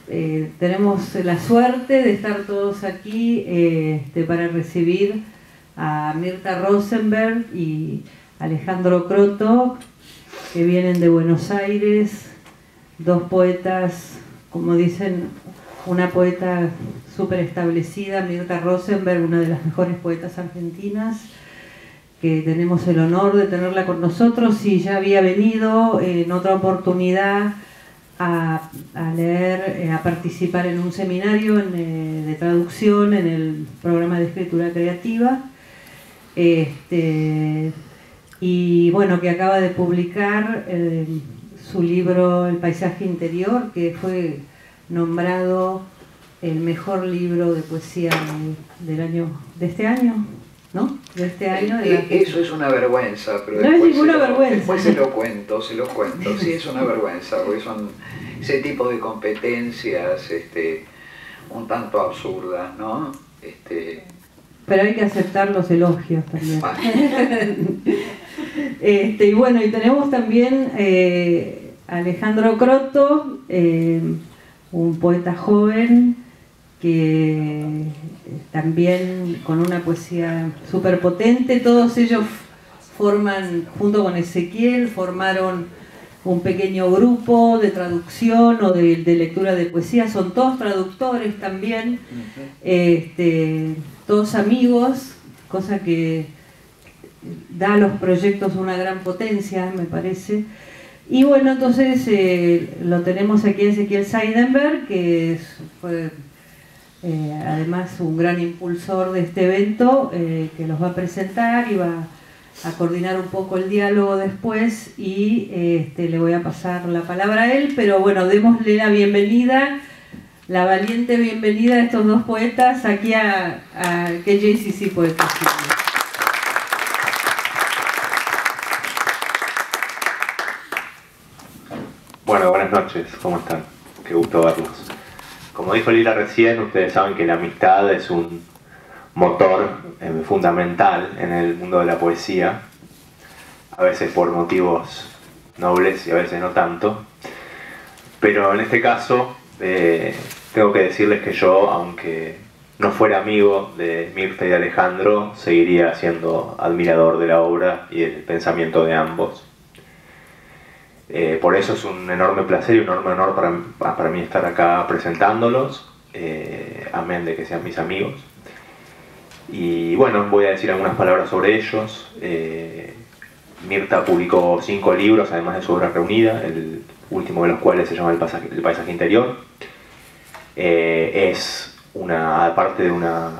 tenemos la suerte de estar todos aquí para recibir a Mirta Rosenberg y Alejandro Croto, que vienen de Buenos Aires, dos poetas, como dicen, una poeta súper establecida, Mirta Rosenberg, una de las mejores poetas argentinas, que tenemos el honor de tenerla con nosotros, y ya había venido en otra oportunidad a leer, a participar en un seminario de traducción en el programa de escritura creativa, y bueno, que acaba de publicar su libro El paisaje interior, que fue nombrado el mejor libro de poesía del año, de este año, ¿no? De este año. Eso es una vergüenza, pero no es ninguna vergüenza. Después se los cuento. Sí, es una vergüenza, porque son ese tipo de competencias un tanto absurdas, ¿no? Pero hay que aceptar los elogios también. Y bueno, y tenemos también Alejandro Croto, un poeta joven que también con una poesía súper potente. Todos ellos forman, junto con Ezequiel, formaron un pequeño grupo de traducción o de lectura de poesía. Son todos traductores también, todos amigos, cosa que da a los proyectos una gran potencia, me parece. Y bueno, entonces lo tenemos aquí Ezequiel Seidenberg, que fue además un gran impulsor de este evento, que los va a presentar y va a coordinar un poco el diálogo después, y le voy a pasar la palabra a él, pero bueno, démosle la bienvenida, la valiente bienvenida a estos dos poetas aquí a KJCC Poetas. Bueno, buenas noches, ¿cómo están? Qué gusto verlos. Como dijo Lila recién, ustedes saben que la amistad es un motor fundamental en el mundo de la poesía, a veces por motivos nobles y a veces no tanto, pero en este caso tengo que decirles que yo, aunque no fuera amigo de Mirta y de Alejandro, seguiría siendo admirador de la obra y del pensamiento de ambos. Por eso es un enorme placer y un enorme honor para mí estar acá presentándolos, amén de que sean mis amigos. Y bueno, voy a decir algunas palabras sobre ellos. Mirta publicó 5 libros, además de su obra reunida, el último de los cuales se llama El paisaje interior. Es aparte de una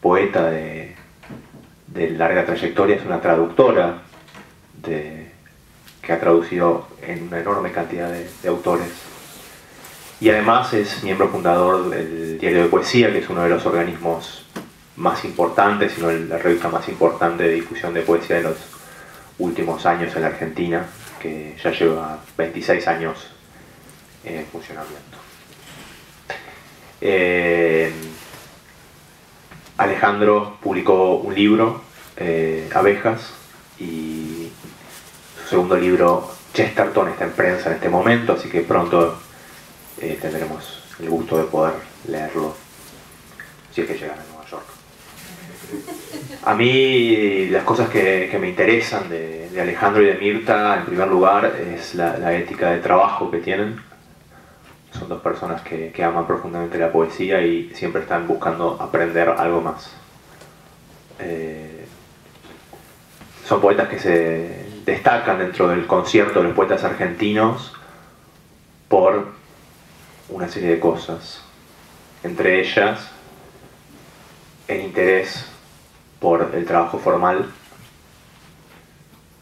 poeta de larga trayectoria, es una traductora que ha traducido en una enorme cantidad de autores. Y además es miembro fundador del Diario de Poesía, que es uno de los organismos más importantes, sino la revista más importante de difusión de poesía de los últimos años en la Argentina, que ya lleva 26 años en funcionamiento. Alejandro publicó un libro, Abejas, y su segundo libro, Chesterton, está en prensa en este momento, así que pronto tendremos el gusto de poder leerlo, si es que llegan a Nueva York. A mí las cosas que me interesan de Alejandro y de Mirta, en primer lugar, es la ética de trabajo que tienen. Son dos personas que aman profundamente la poesía y siempre están buscando aprender algo más. Son poetas que se destacan dentro del concierto de los poetas argentinos por una serie de cosas. Entre ellas, el interés por el trabajo formal.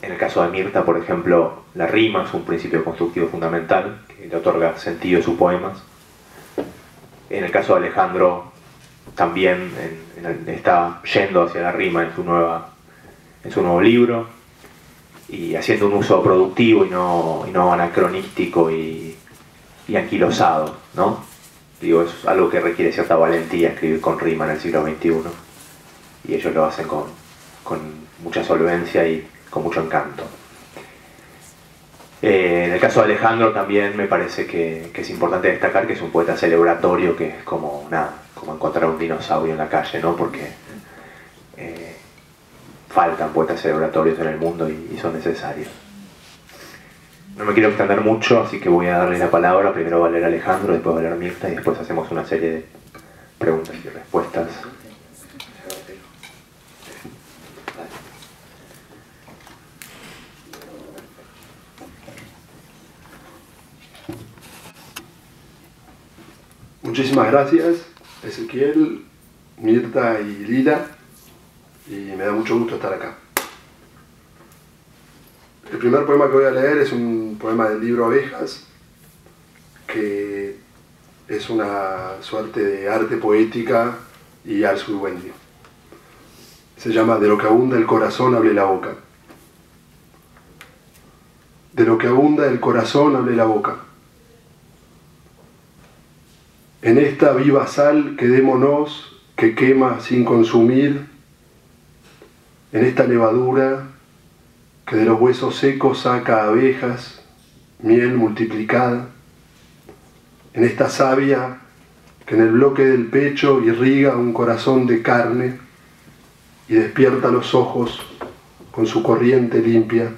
En el caso de Mirta, por ejemplo, la rima es un principio constructivo fundamental que le otorga sentido a sus poemas. En el caso de Alejandro, también está yendo hacia la rima en su nuevo libro y haciendo un uso productivo y no anacronístico y anquilosado, ¿no? Digo, es algo que requiere cierta valentía escribir con rima en el siglo XXI, y ellos lo hacen con mucha solvencia y con mucho encanto. En el caso de Alejandro también me parece que es importante destacar que es un poeta celebratorio, que es como, nada, como encontrar un dinosaurio en la calle, ¿no? Porque faltan poetas celebratorios en el mundo y son necesarios. No me quiero extender mucho, así que voy a darle la palabra. Primero va a leer Alejandro, después va a leer Mirta y después hacemos una serie de preguntas y respuestas. Muchísimas gracias, Ezequiel, Mirta y Lila, y me da mucho gusto estar acá. El primer poema que voy a leer es un poema del libro Abejas, que es una suerte de arte poética y arsuiwendio. Se llama De lo que abunda el corazón hable la boca. De lo que abunda el corazón hable la boca. En esta viva sal quedémonos, que quema sin consumir, en esta levadura que de los huesos secos saca abejas, miel multiplicada, en esta savia que en el bloque del pecho irriga un corazón de carne y despierta los ojos con su corriente limpia,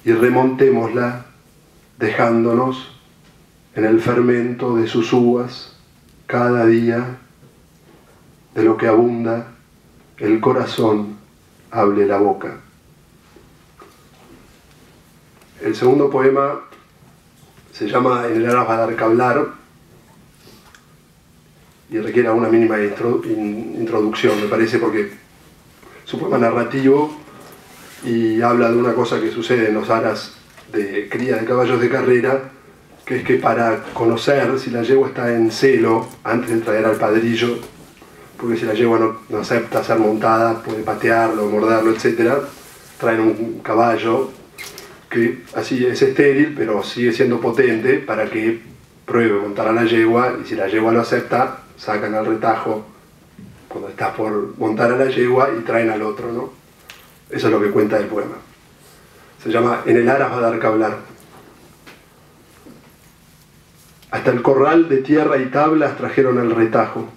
y remontémosla dejándonos en el fermento de sus uvas, cada día, de lo que abunda, el corazón hable la boca. El segundo poema se llama En el aras va a dar que hablar y requiere una mínima introducción, me parece, porque es un poema narrativo y habla de una cosa que sucede en los aras de cría de caballos de carrera, que es que para conocer si la yegua está en celo antes de traer al padrillo, porque si la yegua no acepta ser montada, puede patearlo, morderlo, etc., traen un caballo que así es estéril, pero sigue siendo potente, para que pruebe montar a la yegua, y si la yegua lo acepta, sacan al retajo cuando estás por montar a la yegua y traen al otro, ¿no? Eso es lo que cuenta el poema. Se llama En el aras va a dar que hablar. Hasta el corral de tierra y tablas trajeron el retajo.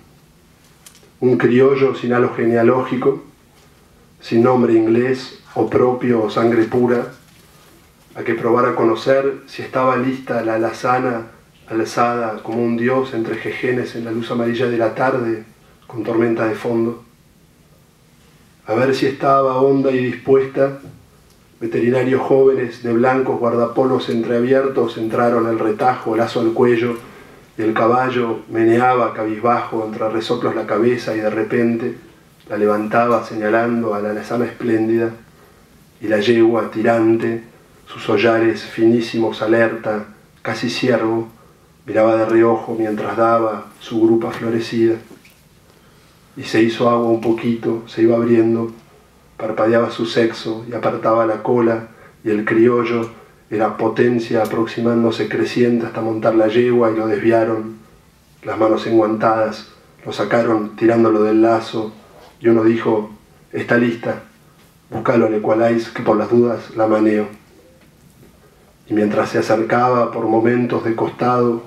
Un criollo sin halo genealógico, sin nombre inglés o propio o sangre pura, a que probara a conocer si estaba lista la alazana alzada como un dios entre jejenes en la luz amarilla de la tarde con tormenta de fondo. A ver si estaba honda y dispuesta. Veterinarios jóvenes de blancos guardapolos entreabiertos entraron el retajo, lazo al cuello, y el caballo meneaba cabizbajo entre resoplos la cabeza y de repente la levantaba señalando a la alazana espléndida, y la yegua tirante, sus hollares finísimos alerta, casi ciervo, miraba de reojo mientras daba su grupa florecida. Y se hizo agua un poquito, se iba abriendo, parpadeaba su sexo y apartaba la cola, y el criollo era potencia aproximándose creciente hasta montar la yegua, y lo desviaron, las manos enguantadas, lo sacaron tirándolo del lazo, y uno dijo: está lista, buscalo al equalize que por las dudas la maneo. Y mientras se acercaba por momentos de costado,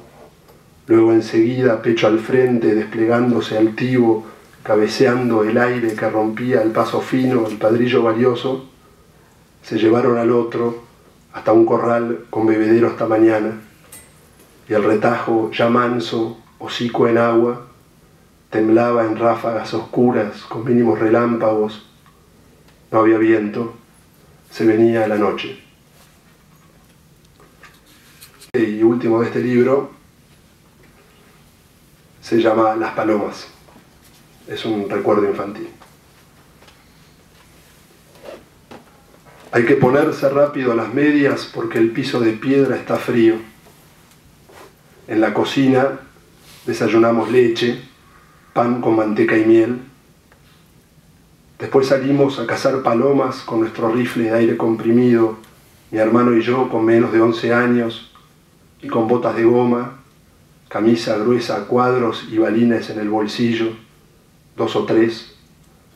luego enseguida pecho al frente, desplegándose altivo, cabeceando el aire que rompía el paso fino, el padrillo valioso, se llevaron al otro hasta un corral con bebedero hasta mañana, y el retajo ya manso, hocico en agua, temblaba en ráfagas oscuras con mínimos relámpagos. No había viento, se venía la noche. Y último de este libro se llama Las palomas. Es un recuerdo infantil. Hay que ponerse rápido las medias porque el piso de piedra está frío. En la cocina desayunamos leche, pan con manteca y miel. Después salimos a cazar palomas con nuestro rifle de aire comprimido, mi hermano y yo con menos de 11 años y con botas de goma, camisa gruesa a cuadros y balines en el bolsillo, 2 o 3,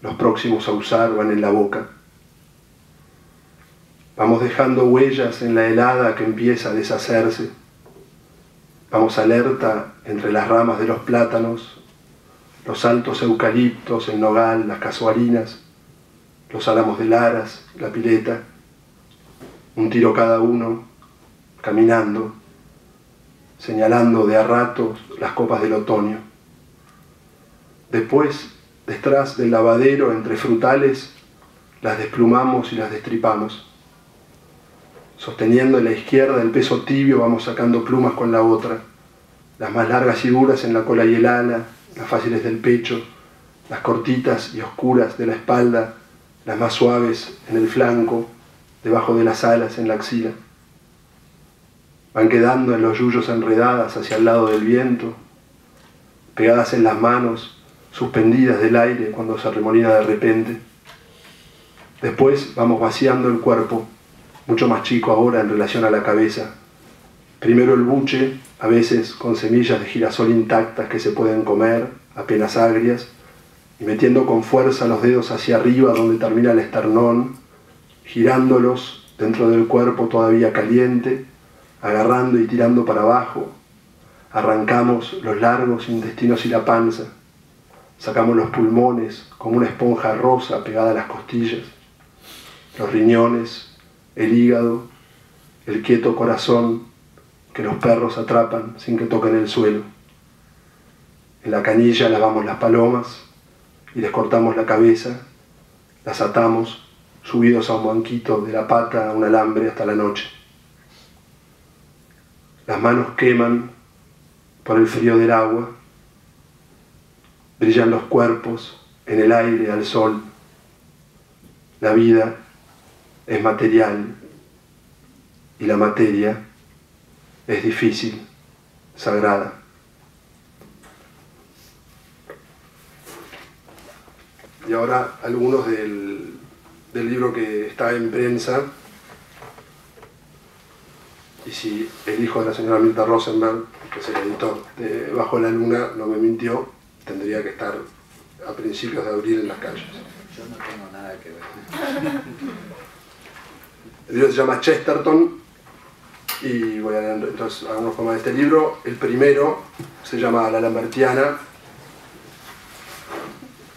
los próximos a usar van en la boca. Vamos dejando huellas en la helada que empieza a deshacerse. Vamos alerta entre las ramas de los plátanos, los altos eucaliptos, el nogal, las casuarinas, los álamos de laras, la pileta. Un tiro cada uno, caminando, señalando de a ratos las copas del otoño. Después, detrás del lavadero, entre frutales, las desplumamos y las destripamos. Sosteniendo en la izquierda el peso tibio, vamos sacando plumas con la otra, las más largas y duras en la cola y el ala, las fáciles del pecho, las cortitas y oscuras de la espalda, las más suaves en el flanco, debajo de las alas, en la axila. Van quedando en los yuyos enredadas hacia el lado del viento, pegadas en las manos, suspendidas del aire cuando se arremolina de repente. Después vamos vaciando el cuerpo, mucho más chico ahora en relación a la cabeza. Primero el buche, a veces con semillas de girasol intactas que se pueden comer, apenas agrias, y metiendo con fuerza los dedos hacia arriba donde termina el esternón, girándolos dentro del cuerpo todavía caliente, agarrando y tirando para abajo. Arrancamos los largos intestinos y la panza, sacamos los pulmones como una esponja rosa pegada a las costillas, los riñones, el hígado, el quieto corazón que los perros atrapan sin que toquen el suelo. En la canilla lavamos las palomas y les cortamos la cabeza, las atamos, subidos a un banquito de la pata a un alambre hasta la noche. Las manos queman por el frío del agua, brillan los cuerpos en el aire al sol. La vida es material y la materia es difícil, sagrada. Y ahora algunos del libro que está en prensa, y si el hijo de la señora Mirta Rosenberg, que es el editor de Bajo la Luna, no me mintió, tendría que estar a principios de abril en las calles. Yo no tengo nada que ver. El libro se llama Chesterton, y voy a leer entonces algunos poemas de este libro. El primero se llama La Lambertiana.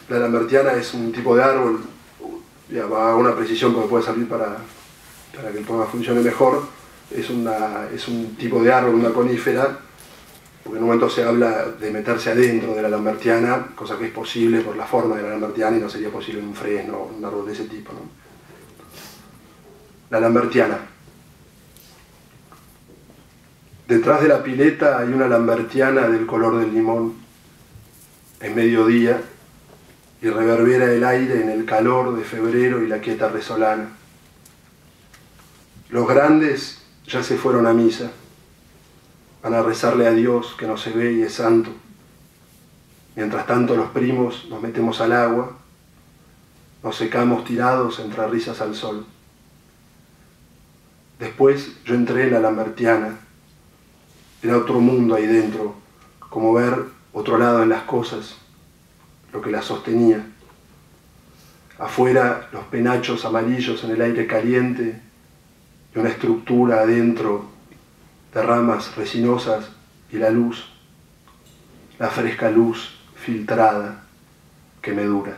La Lambertiana es un tipo de árbol, ya va a una precisión porque puede servir para que el poema funcione mejor. Es un tipo de árbol, una conífera, porque en un momento se habla de meterse adentro de la Lambertiana, cosa que es posible por la forma de la Lambertiana y no sería posible en un fresno, un árbol de ese tipo, ¿no? La Lambertiana. Detrás de la pileta hay una lambertiana del color del limón. Es mediodía y reverbera el aire en el calor de febrero y la quieta resolana. Los grandes ya se fueron a misa. Van a rezarle a Dios que no se ve y es santo. Mientras tanto los primos nos metemos al agua, nos secamos tirados entre risas al sol. Después yo entré en la Lambertiana. Era otro mundo ahí dentro, como ver otro lado en las cosas, lo que las sostenía. Afuera los penachos amarillos en el aire caliente y una estructura adentro de ramas resinosas y la luz, la fresca luz filtrada que me dura.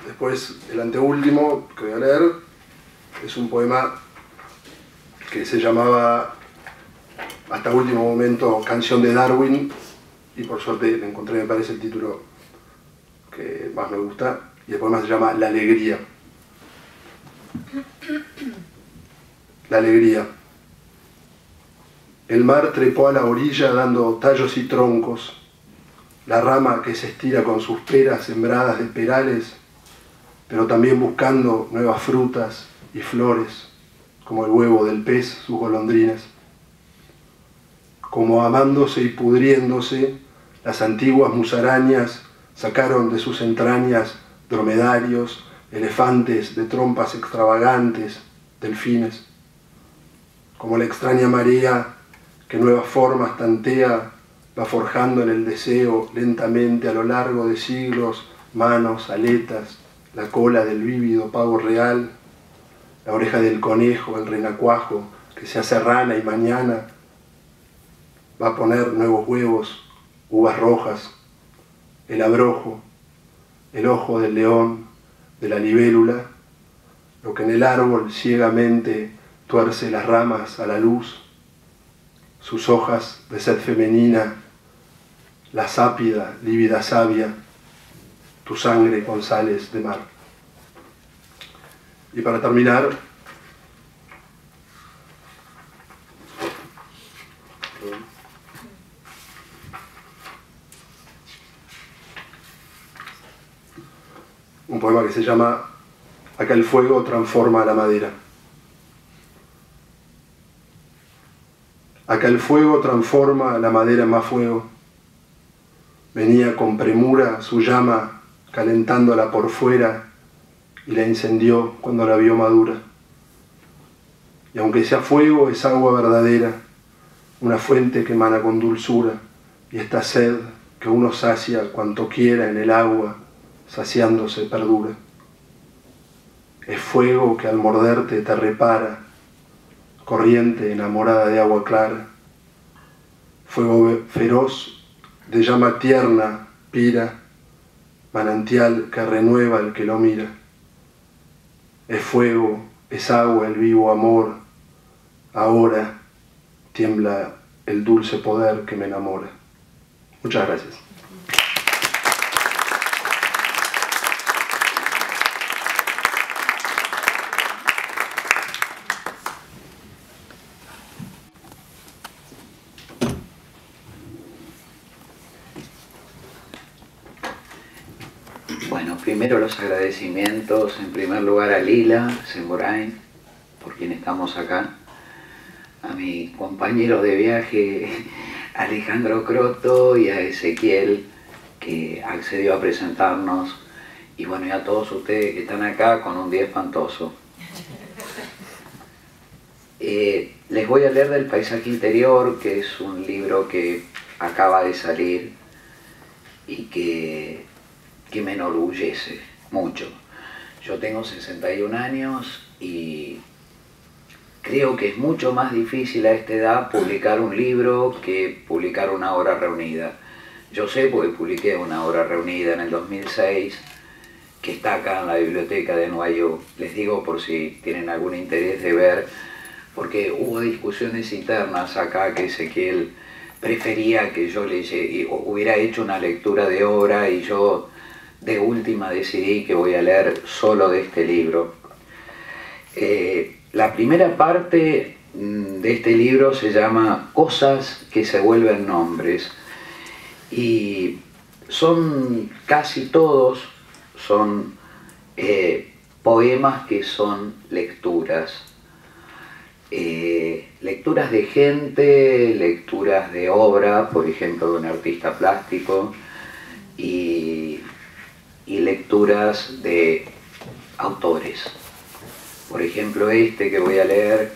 Después, el anteúltimo que voy a leer es un poema que se llamaba, hasta último momento, Canción de Darwin, y por suerte le encontré, me parece, el título que más me gusta, y el poema se llama La Alegría. La alegría. El mar trepó a la orilla dando tallos y troncos. La rama que se estira con sus peras sembradas de perales, pero también buscando nuevas frutas y flores, como el huevo del pez, sus golondrinas. Como amándose y pudriéndose, las antiguas musarañas sacaron de sus entrañas dromedarios, elefantes de trompas extravagantes, delfines. Como la extraña marea que nuevas formas tantea, va forjando en el deseo lentamente a lo largo de siglos, manos, aletas, la cola del vívido pavo real, la oreja del conejo, el renacuajo, que se hace rana y mañana va a poner nuevos huevos, uvas rojas, el abrojo, el ojo del león, de la libélula, lo que en el árbol ciegamente tuerce las ramas a la luz, sus hojas de sed femenina, la sápida, lívida savia, tu sangre con sales de mar. Y para terminar, un poema que se llama Acá el fuego transforma la madera. Acá el fuego transforma la madera en más fuego. Venía con premura su llama calentándola por fuera y la incendió cuando la vio madura. Y aunque sea fuego, es agua verdadera, una fuente que emana con dulzura, y esta sed que uno sacia cuanto quiera en el agua, saciándose perdura. Es fuego que al morderte te repara, corriente enamorada de agua clara. Fuego feroz de llama tierna, pira, manantial que renueva el que lo mira. Es fuego, es agua, el vivo amor. Ahora tiembla el dulce poder que me enamora. Muchas gracias. Bueno, primero los agradecimientos, en primer lugar a Lila Semborain, por quien estamos acá, a mi compañero de viaje Alejandro Croto y a Ezequiel, que accedió a presentarnos, y bueno, y a todos ustedes que están acá con un día espantoso. Les voy a leer del Paisaje Interior, que es un libro que acaba de salir y que me enorgullece mucho. Yo tengo 61 años y creo que es mucho más difícil a esta edad publicar un libro que publicar una obra reunida. Yo sé porque publiqué una obra reunida en el 2006 que está acá en la biblioteca de Nueva York. Les digo por si tienen algún interés de ver, porque hubo discusiones internas acá que Ezequiel prefería que yo hubiera hecho una lectura de obra y yo de última decidí que voy a leer solo de este libro. La primera parte de este libro se llama Cosas que se vuelven nombres y son casi todos son poemas que son lecturas. Lecturas de gente, lecturas de obra, por ejemplo de un artista plástico, y lecturas de autores. Por ejemplo, este que voy a leer,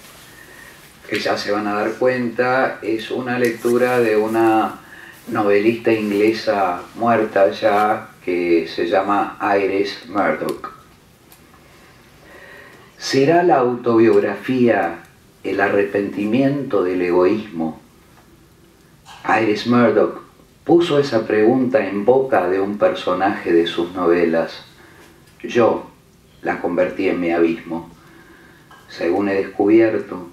que ya se van a dar cuenta, es una lectura de una novelista inglesa muerta ya, que se llama Iris Murdoch. ¿Será la autobiografía el arrepentimiento del egoísmo? Iris Murdoch puso esa pregunta en boca de un personaje de sus novelas. Yo la convertí en mi abismo. Según he descubierto,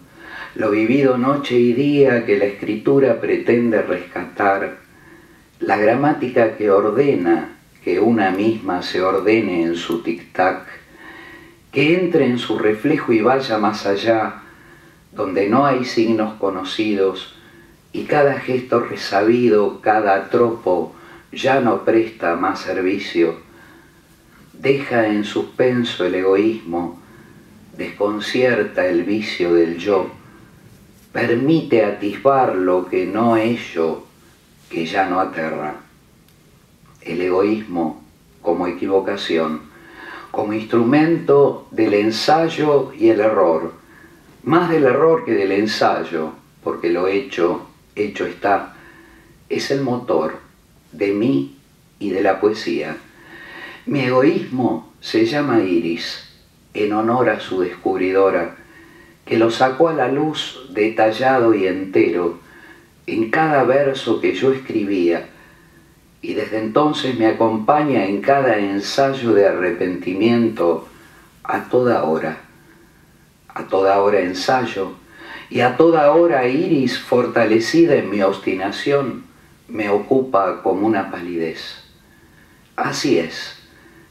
lo vivido noche y día que la escritura pretende rescatar, la gramática que ordena que una misma se ordene en su tic-tac, que entre en su reflejo y vaya más allá, donde no hay signos conocidos, y cada gesto resabido, cada tropo ya no presta más servicio, deja en suspenso el egoísmo, desconcierta el vicio del yo, permite atisbar lo que no es yo, que ya no aterra. El egoísmo como equivocación, como instrumento del ensayo y el error, más del error que del ensayo, porque lo hecho está, es el motor de mí y de la poesía. Mi egoísmo se llama Iris, en honor a su descubridora, que lo sacó a la luz detallado y entero en cada verso que yo escribía, y desde entonces me acompaña en cada ensayo de arrepentimiento a toda hora ensayo, y a toda hora Iris, fortalecida en mi obstinación, me ocupa como una palidez. Así es,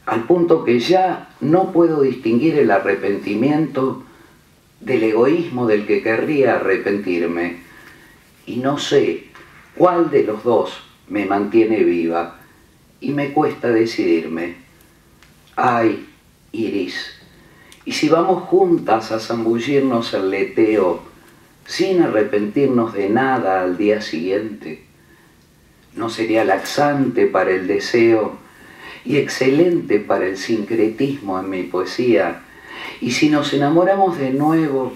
al punto que ya no puedo distinguir el arrepentimiento del egoísmo del que querría arrepentirme, y no sé cuál de los dos me mantiene viva, y me cuesta decidirme. Ay, Iris, ¿y si vamos juntas a zambullirnos al leteo sin arrepentirnos de nada al día siguiente? ¿No sería laxante para el deseo y excelente para el sincretismo en mi poesía? Y si nos enamoramos de nuevo,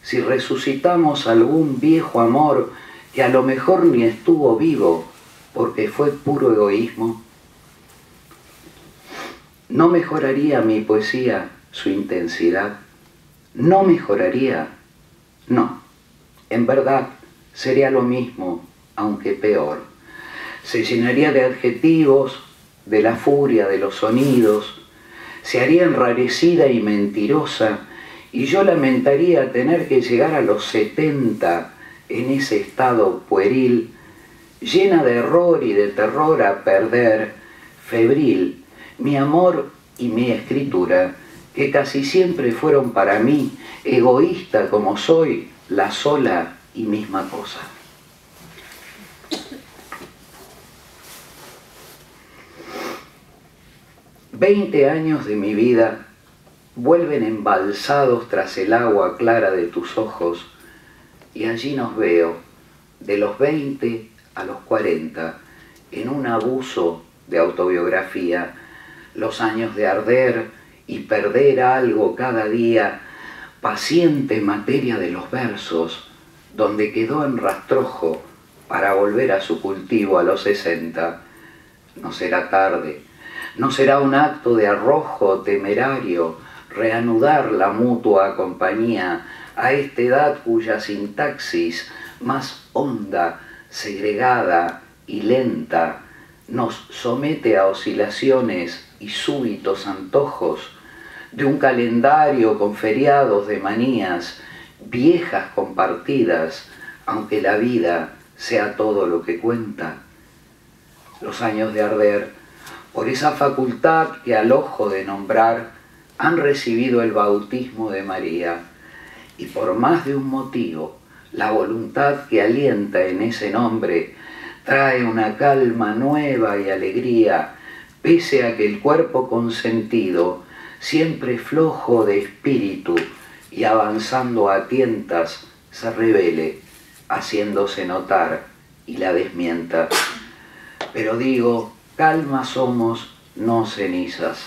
si resucitamos algún viejo amor que a lo mejor ni estuvo vivo porque fue puro egoísmo, ¿no mejoraría mi poesía su intensidad? ¿No mejoraría? No, en verdad sería lo mismo, aunque peor. Se llenaría de adjetivos, de la furia de los sonidos, se haría enrarecida y mentirosa, y yo lamentaría tener que llegar a los 70 en ese estado pueril, llena de error y de terror a perder, febril, mi amor y mi escritura, que casi siempre fueron para mí, egoísta como soy, la sola y misma cosa. «20 años de mi vida vuelven embalsados tras el agua clara de tus ojos, y allí nos veo, de los 20 a los 40, en un abuso de autobiografía, los años de arder y perder algo cada día, paciente materia de los versos, donde quedó en rastrojo para volver a su cultivo a los 60. No será tarde, no será un acto de arrojo temerario reanudar la mutua compañía a esta edad cuya sintaxis más honda, segregada y lenta nos somete a oscilaciones y súbitos antojos de un calendario con feriados de manías viejas compartidas, aunque la vida sea todo lo que cuenta. Los años de arder, por esa facultad que al ojo de nombrar, han recibido el bautismo de María, y por más de un motivo, la voluntad que alienta en ese nombre trae una calma nueva y alegría, pese a que el cuerpo consentido, siempre flojo de espíritu y avanzando a tientas, se revele, haciéndose notar y la desmienta. Pero digo, calma somos, no cenizas.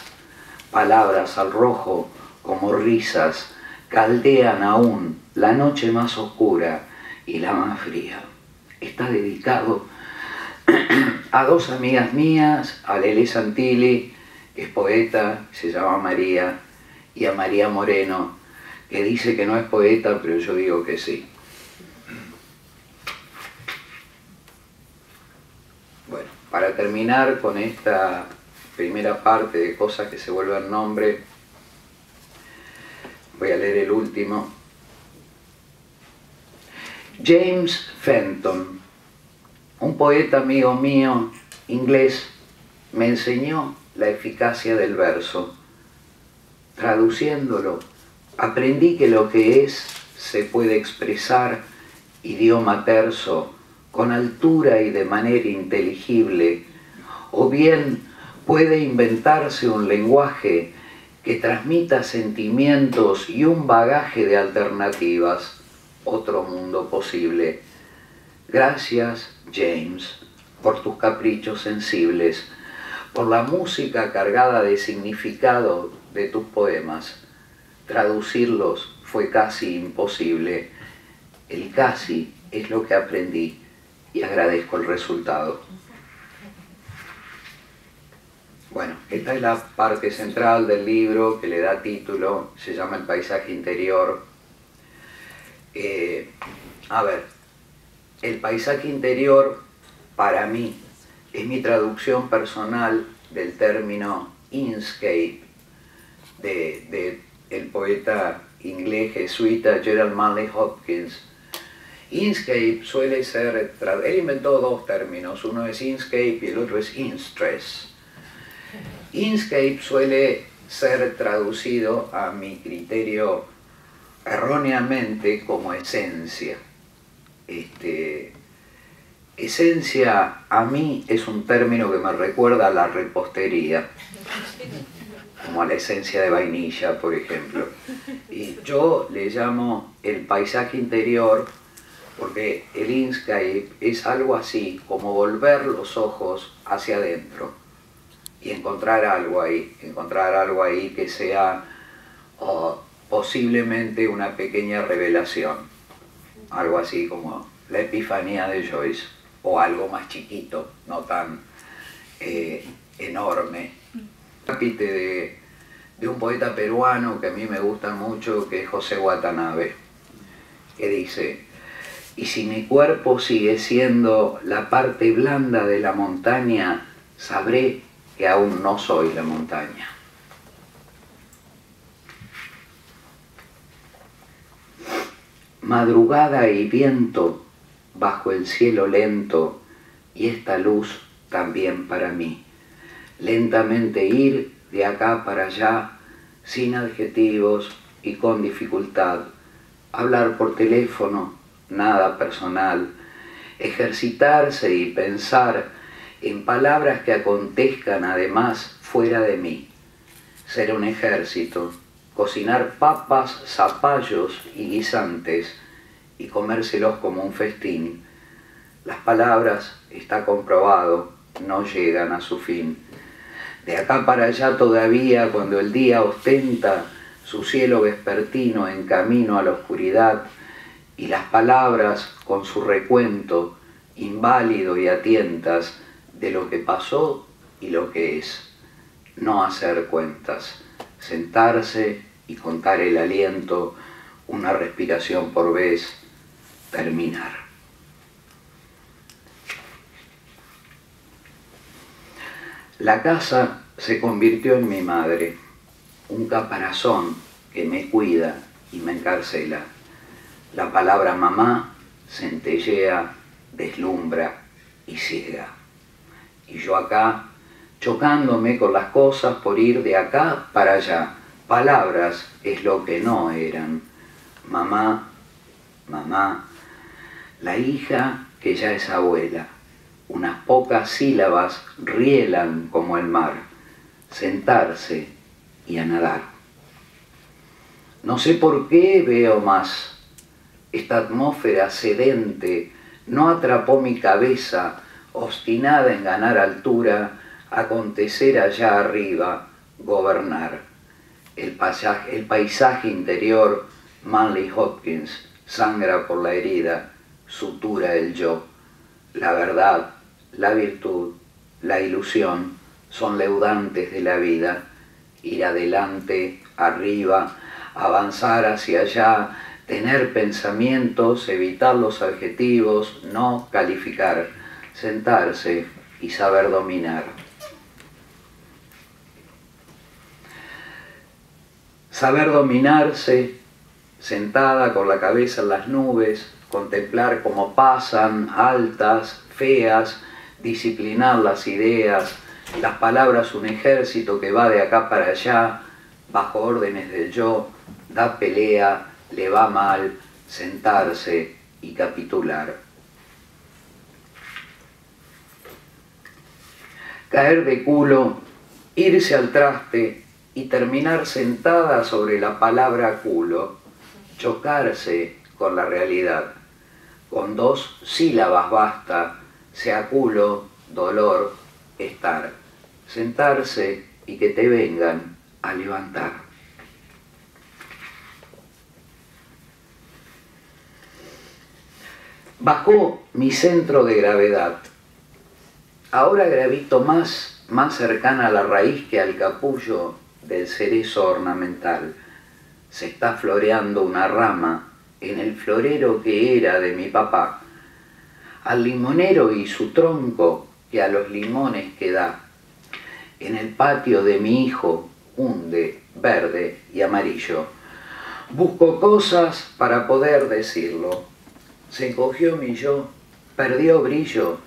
Palabras al rojo como risas caldean aún la noche más oscura y la más fría. Está dedicado a dos amigas mías, a Lele Santilli, que es poeta, se llama María, y a María Moreno, que dice que no es poeta, pero yo digo que sí. Bueno, para terminar con esta primera parte de cosas que se vuelven nombre, voy a leer el último. James Fenton, un poeta amigo mío, inglés, me enseñó la eficacia del verso. Traduciéndolo, aprendí que lo que es se puede expresar, idioma terso, con altura y de manera inteligible, o bien puede inventarse un lenguaje que transmita sentimientos y un bagaje de alternativas, otro mundo posible. Gracias, James, por tus caprichos sensibles, por la música cargada de significado de tus poemas. Traducirlos fue casi imposible. El casi es lo que aprendí y agradezco el resultado. Bueno, esta es la parte central del libro que le da título, se llama El paisaje interior. A ver, el paisaje interior para mí es mi traducción personal del término inscape del poeta inglés jesuita Gerald Manley Hopkins. Inscape suele ser, él inventó dos términos, uno es inscape y el otro es instress. Inscape suele ser traducido a mi criterio erróneamente como esencia. Esencia a mí es un término que me recuerda a la repostería, como a la esencia de vainilla, por ejemplo. Y yo le llamo el paisaje interior porque el inscape es algo así como volver los ojos hacia adentro y encontrar algo ahí que sea posiblemente una pequeña revelación, algo así como la epifanía de Joyce, o algo más chiquito, no tan enorme. Capítulo de un poeta peruano que a mí me gusta mucho, que es José Watanabe, que dice: y si mi cuerpo sigue siendo la parte blanda de la montaña, sabré que aún no soy la montaña. Madrugada y viento bajo el cielo lento, y esta luz también para mí. Lentamente ir de acá para allá, sin adjetivos y con dificultad. Hablar por teléfono, nada personal. Ejercitarse y pensar en palabras que acontezcan además fuera de mí. Ser un ejército, cocinar papas, zapallos y guisantes y comérselos como un festín. Las palabras, está comprobado, no llegan a su fin. De acá para allá todavía, cuando el día ostenta su cielo vespertino en camino a la oscuridad, y las palabras con su recuento, inválido y a tientas, de lo que pasó y lo que es. No hacer cuentas, sentarse y contar el aliento, una respiración por vez, terminar. La casa se convirtió en mi madre, un caparazón que me cuida y me encarcela. La palabra mamá centellea, deslumbra y ciega. Y yo acá, chocándome con las cosas por ir de acá para allá. Palabras es lo que no eran. Mamá, mamá, la hija que ya es abuela. Unas pocas sílabas rielan como el mar. Sentarse y a nadar. No sé por qué veo más. Esta atmósfera sedente no atrapó mi cabeza, obstinada en ganar altura, acontecer allá arriba, gobernar. El paisaje interior, Manley Hopkins, sangra por la herida, sutura el yo. La verdad, la virtud, la ilusión son leudantes de la vida. Ir adelante, arriba, avanzar hacia allá, tener pensamientos, evitar los adjetivos, no calificar, sentarse y saber dominar. Saber dominarse, sentada con la cabeza en las nubes, contemplar cómo pasan, altas, feas, disciplinar las ideas, las palabras un ejército que va de acá para allá, bajo órdenes del yo, da pelea, le va mal, sentarse y capitular. Caer de culo, irse al traste y terminar sentada sobre la palabra culo, chocarse con la realidad. Con dos sílabas basta, sea culo, dolor, estar. Sentarse y que te vengan a levantar. Bajó mi centro de gravedad. Ahora gravito más más cercana a la raíz que al capullo del cerezo ornamental. Se está floreando una rama en el florero que era de mi papá, al limonero y su tronco que a los limones que da. En el patio de mi hijo hunde verde y amarillo. Busco cosas para poder decirlo. Se encogió mi yo, perdió brillo,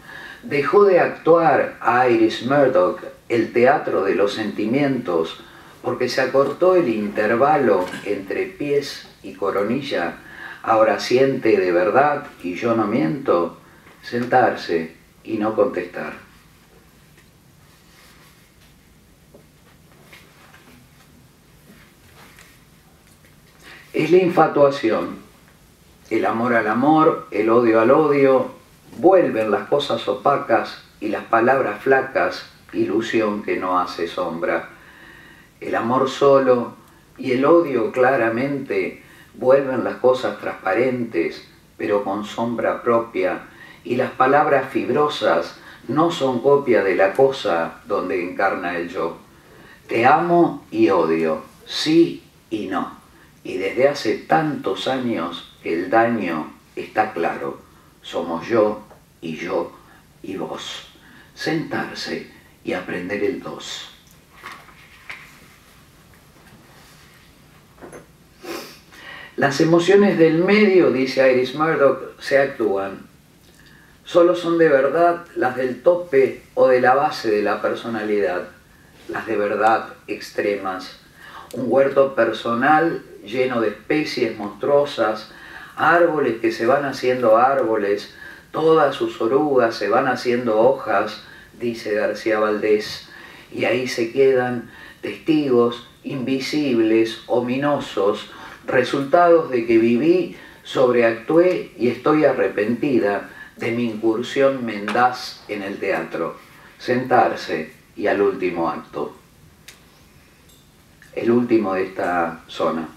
dejó de actuar a Iris Murdoch el teatro de los sentimientos, porque se acortó el intervalo entre pies y coronilla. Ahora siente de verdad, y yo no miento, sentarse y no contestar. Es la infatuación, el amor al amor, el odio al odio, vuelven las cosas opacas y las palabras flacas, ilusión que no hace sombra. El amor solo y el odio claramente vuelven las cosas transparentes, pero con sombra propia, y las palabras fibrosas no son copia de la cosa donde encarna el yo. Te amo y odio, sí y no. Y desde hace tantos años que el daño está claro. Somos yo y vos. Sentarse y aprender el dos. Las emociones del medio, dice Iris Murdoch, se actúan. Solo son de verdad las del tope o de la base de la personalidad, las de verdad extremas. Un huerto personal lleno de especies monstruosas, árboles que se van haciendo árboles, todas sus orugas se van haciendo hojas, dice García Valdés, y ahí se quedan testigos invisibles, ominosos, resultados de que viví, sobreactué y estoy arrepentida de mi incursión mendaz en el teatro. Sentarse y al último acto. El último de esta zona.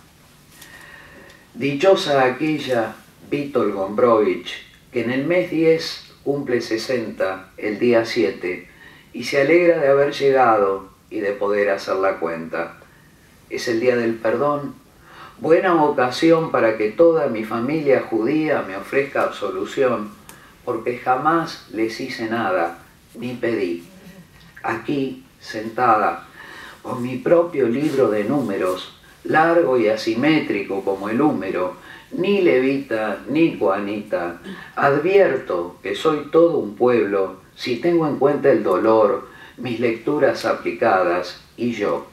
Dichosa aquella Vítor Gombrowicz, que en el mes 10 cumple 60, el día 7, y se alegra de haber llegado y de poder hacer la cuenta. Es el día del perdón, buena ocasión para que toda mi familia judía me ofrezca absolución, porque jamás les hice nada, ni pedí. Aquí, sentada, con mi propio libro de números, largo y asimétrico como el húmero, ni levita ni juanita, advierto que soy todo un pueblo si tengo en cuenta el dolor, mis lecturas aplicadas y yo.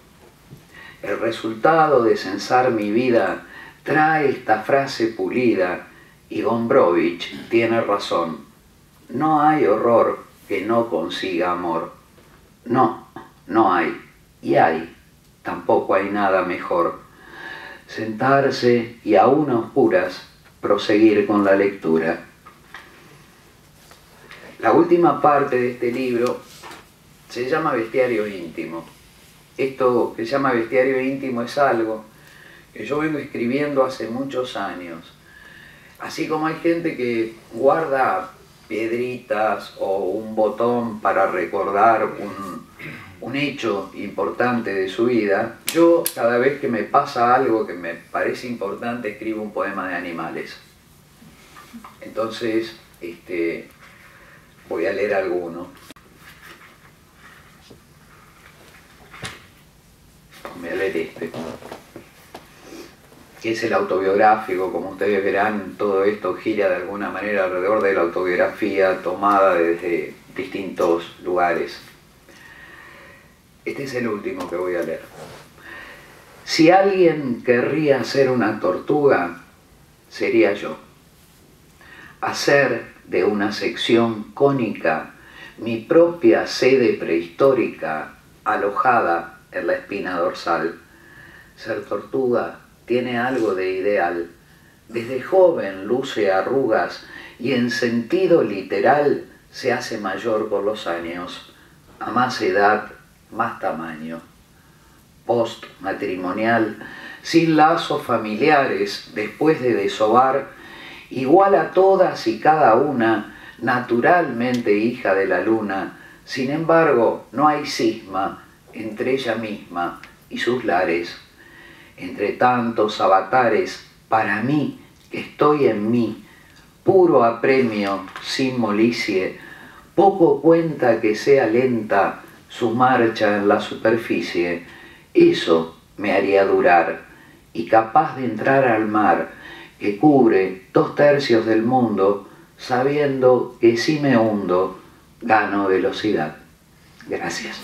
El resultado de censar mi vida trae esta frase pulida y Gombrowicz tiene razón. No hay horror que no consiga amor. No, no hay. Y hay. Tampoco hay nada mejor. Sentarse y aún a oscuras proseguir con la lectura. La última parte de este libro se llama Bestiario Íntimo. Esto que se llama Bestiario Íntimo es algo que yo vengo escribiendo hace muchos años. Así como hay gente que guarda piedritas o un botón para recordar un hecho importante de su vida, yo cada vez que me pasa algo que me parece importante escribo un poema de animales. Entonces, voy a leer alguno. Voy a leer este, que es el autobiográfico. Como ustedes verán, todo esto gira de alguna manera alrededor de la autobiografía tomada desde distintos lugares. Este es el último que voy a leer. Si alguien querría ser una tortuga, sería yo. Hacer de una sección cónica mi propia sede prehistórica alojada en la espina dorsal. Ser tortuga tiene algo de ideal. Desde joven luce arrugas y en sentido literal se hace mayor por los años. A más edad, más tamaño. Postmatrimonial, sin lazos familiares, después de desovar, igual a todas y cada una, naturalmente hija de la luna, Sin embargo, no hay cisma entre ella misma y sus lares. Entre tantos avatares, para mí, que estoy en mí, puro apremio, sin molicie, poco cuenta que sea lenta su marcha en la superficie. Eso me haría durar, y capaz de entrar al mar, que cubre 2/3 del mundo, sabiendo que si me hundo, gano velocidad. Gracias.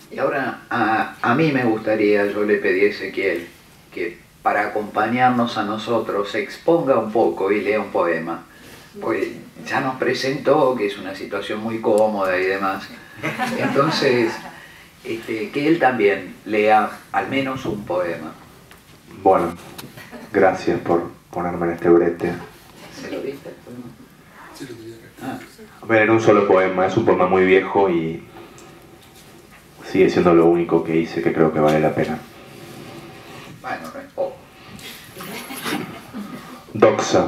Y ahora a mí me gustaría, yo le pedí a Ezequiel que para acompañarnos a nosotros exponga un poco y lea un poema. Pues ya nos presentó que es una situación muy cómoda y demás. Entonces, que él también lea al menos un poema. Bueno, gracias por ponerme en este brete. ¿Se lo diste el poema? Sí, lo tenía acá. A ver, en un solo poema, es un poema muy viejo y sigue siendo lo único que hice que creo que vale la pena. Bueno, no es poco. Doxa.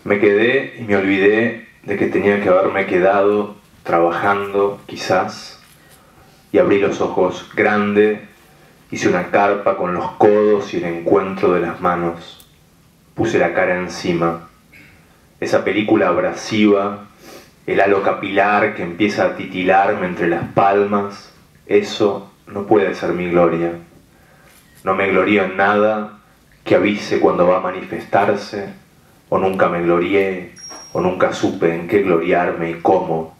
Me quedé y me olvidé de que tenía que haberme quedado trabajando, quizás, y abrí los ojos grande, hice una carpa con los codos y el encuentro de las manos. Puse la cara encima. Esa película abrasiva, el halo capilar que empieza a titilarme entre las palmas, eso no puede ser mi gloria. No me glorío en nada que avise cuando va a manifestarse, o nunca me glorié, o nunca supe en qué gloriarme y cómo.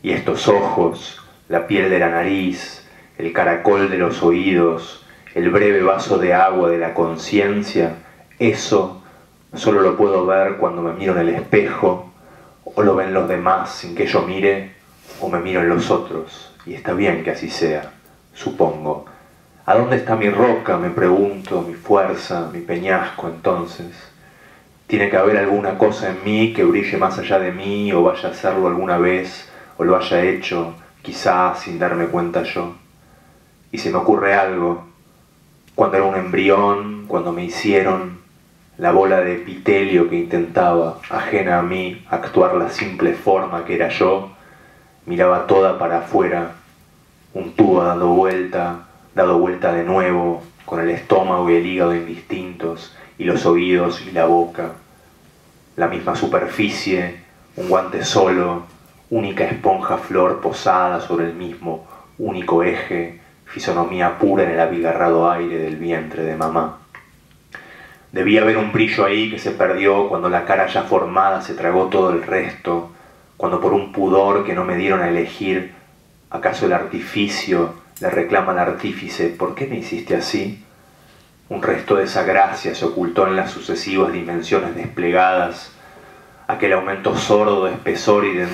Y estos ojos, la piel de la nariz, el caracol de los oídos, el breve vaso de agua de la conciencia, eso solo lo puedo ver cuando me miro en el espejo, o lo ven los demás sin que yo mire, o me miro en los otros. Y está bien que así sea, supongo. ¿A dónde está mi roca?, me pregunto, mi fuerza, mi peñasco entonces. Tiene que haber alguna cosa en mí que brille más allá de mí, o vaya a hacerlo alguna vez, o lo haya hecho, quizás sin darme cuenta yo. Y se me ocurre algo. Cuando era un embrión, cuando me hicieron, la bola de epitelio que intentaba, ajena a mí, actuar la simple forma que era yo, miraba toda para afuera, un tubo dado vuelta de nuevo, con el estómago y el hígado indistintos, y los oídos y la boca. La misma superficie, un guante solo, única esponja flor posada sobre el mismo, único eje, fisonomía pura en el abigarrado aire del vientre de mamá. Debía haber un brillo ahí que se perdió cuando la cara ya formada se tragó todo el resto, cuando por un pudor que no me dieron a elegir, ¿acaso el artificio le reclama al artífice, ¿por qué me hiciste así? Un resto de esa gracia se ocultó en las sucesivas dimensiones desplegadas, aquel aumento sordo de espesor y de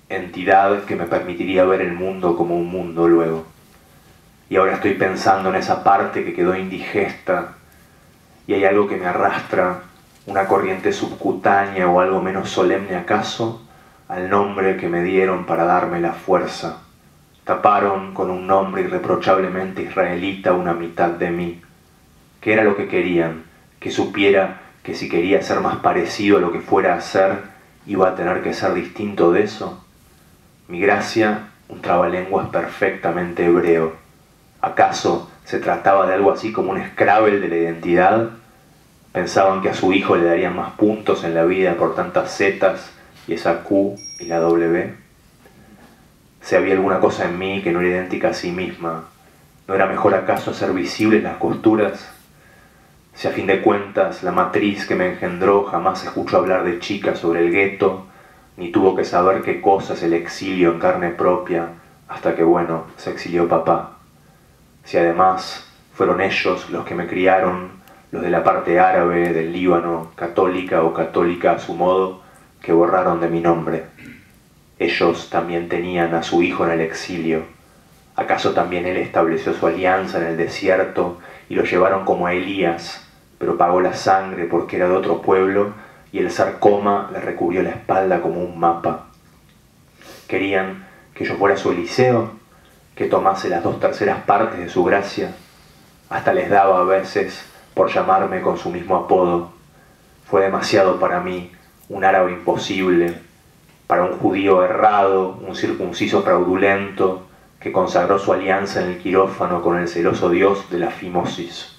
entidad que me permitiría ver el mundo como un mundo luego. Y ahora estoy pensando en esa parte que quedó indigesta, y hay algo que me arrastra, una corriente subcutánea o algo menos solemne acaso, al nombre que me dieron para darme la fuerza. Taparon con un nombre irreprochablemente israelita una mitad de mí. ¿Qué era lo que querían? Que supiera que si quería ser más parecido a lo que fuera a ser, iba a tener que ser distinto de eso. Mi gracia, un trabalenguas perfectamente hebreo. ¿Acaso se trataba de algo así como un Scrabble de la identidad? ¿Pensaban que a su hijo le darían más puntos en la vida por tantas zetas y esa Q y la W? Si había alguna cosa en mí que no era idéntica a sí misma, ¿no era mejor acaso hacer visibles las costuras? Si a fin de cuentas la matriz que me engendró jamás escuchó hablar de chica sobre el gueto, ni tuvo que saber qué cosa es el exilio en carne propia, hasta que, bueno, se exilió papá. Si además fueron ellos los que me criaron, los de la parte árabe del Líbano, católica o católica a su modo, que borraron de mi nombre. Ellos también tenían a su hijo en el exilio. ¿Acaso también él estableció su alianza en el desierto y lo llevaron como a Elías, pero pagó la sangre porque era de otro pueblo y el sarcoma le recubrió la espalda como un mapa? ¿Querían que yo fuera su Eliseo? que tomase las 2/3 partes de su gracia. Hasta les daba a veces por llamarme con su mismo apodo. Fue demasiado para mí, un árabe imposible, para un judío errado, un circunciso fraudulento, que consagró su alianza en el quirófano con el celoso dios de la fimosis.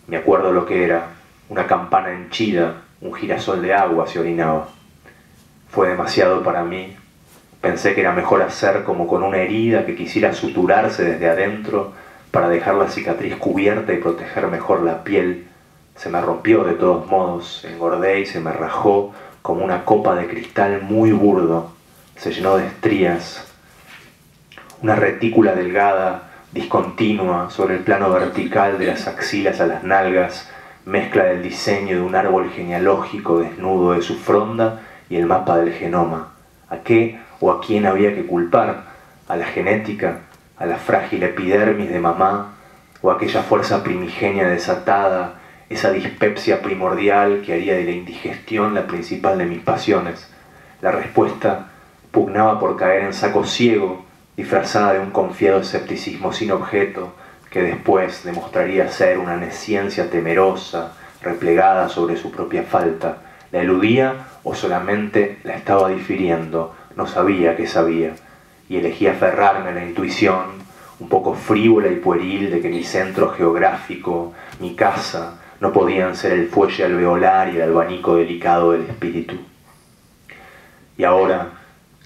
Me acuerdo lo que era, una campana henchida, un girasol de agua se orinaba. Fue demasiado para mí. Pensé que era mejor hacer como con una herida que quisiera suturarse desde adentro para dejar la cicatriz cubierta y proteger mejor la piel. Se me rompió de todos modos, engordé y se me rajó como una copa de cristal muy burdo. Se llenó de estrías. Una retícula delgada, discontinua, sobre el plano vertical de las axilas a las nalgas, mezcla del diseño de un árbol genealógico desnudo de su fronda y el mapa del genoma. ¿A qué o a quién había que culpar? ¿A la genética? ¿A la frágil epidermis de mamá? ¿O a aquella fuerza primigenia desatada, esa dispepsia primordial que haría de la indigestión la principal de mis pasiones? La respuesta pugnaba por caer en saco ciego, disfrazada de un confiado escepticismo sin objeto, que después demostraría ser una nesciencia temerosa, replegada sobre su propia falta. ¿La eludía o solamente la estaba difiriendo? No sabía que sabía, y elegí aferrarme a la intuición, un poco frívola y pueril, de que mi centro geográfico, mi casa, no podían ser el fuelle alveolar y el abanico delicado del espíritu. Y ahora,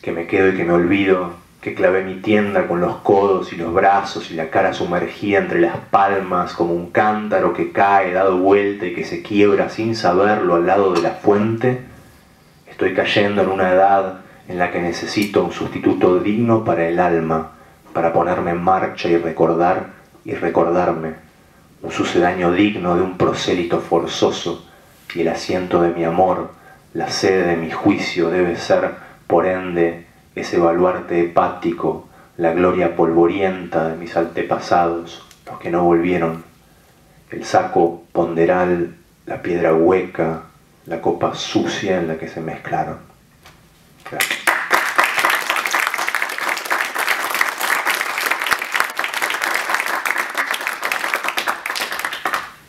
que me quedo y que me olvido, que clavé mi tienda con los codos y los brazos y la cara sumergida entre las palmas como un cántaro que cae dado vuelta y que se quiebra sin saberlo al lado de la fuente, estoy cayendo en una edad en la que necesito un sustituto digno para el alma, para ponerme en marcha y recordar y recordarme, un sucedáneo digno de un prosélito forzoso, y el asiento de mi amor, la sede de mi juicio debe ser, por ende, ese baluarte hepático, la gloria polvorienta de mis antepasados, los que no volvieron, el saco ponderal, la piedra hueca, la copa sucia en la que se mezclaron. Gracias.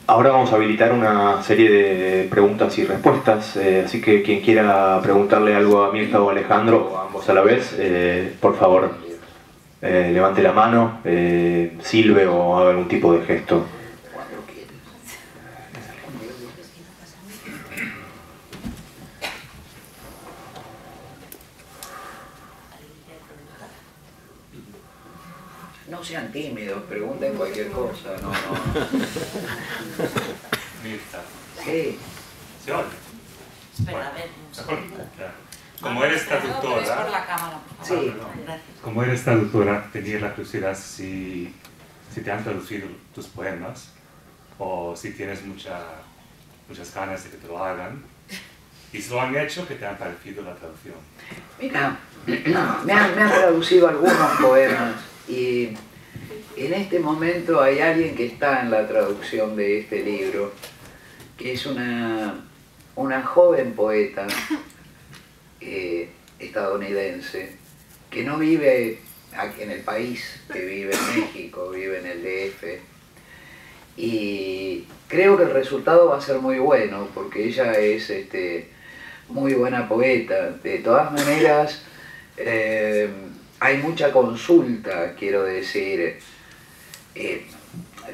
Ahora vamos a habilitar una serie de preguntas y respuestas, así que quien quiera preguntarle algo a Mirta o a Alejandro, o a ambos a la vez, por favor, levante la mano, silbe o haga algún tipo de gesto. No sean tímidos, pregunten cualquier cosa, no. Mirta. Sí. ¿Se oye? Espera, a ver. Claro. Como eres traductora, Es por la cámara, por favor. Sí. Gracias. como eres traductora, tenía la curiosidad si te han traducido tus poemas o si tienes muchas ganas de que te lo hagan. Y si lo han hecho, ¿qué te han parecido la traducción? Mira, me han traducido algunos poemas y en este momento hay alguien que está en la traducción de este libro, que es una joven poeta estadounidense que no vive aquí en el país, que vive en México, vive en el DF, y creo que el resultado va a ser muy bueno porque ella es muy buena poeta. De todas maneras, hay mucha consulta, quiero decir.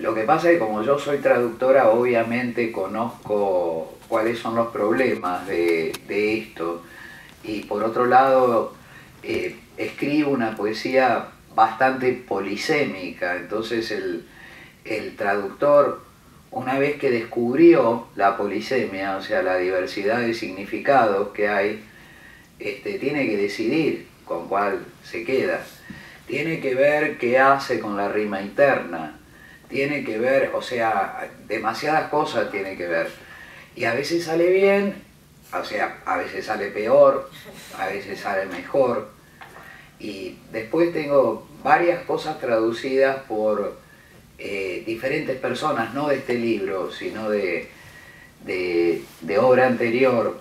Lo que pasa es que como yo soy traductora, obviamente conozco cuáles son los problemas de esto, y por otro lado escribo una poesía bastante polisémica. Entonces el traductor, una vez que descubrió la polisemia, o sea, la diversidad de significados que hay, tiene que decidir con cuál se queda. Tiene que ver qué hace con la rima interna, tiene que ver, o sea, demasiadas cosas tiene que ver. Y a veces sale bien, o sea, a veces sale peor, a veces sale mejor. Y después tengo varias cosas traducidas por diferentes personas, no de este libro, sino de obra anterior,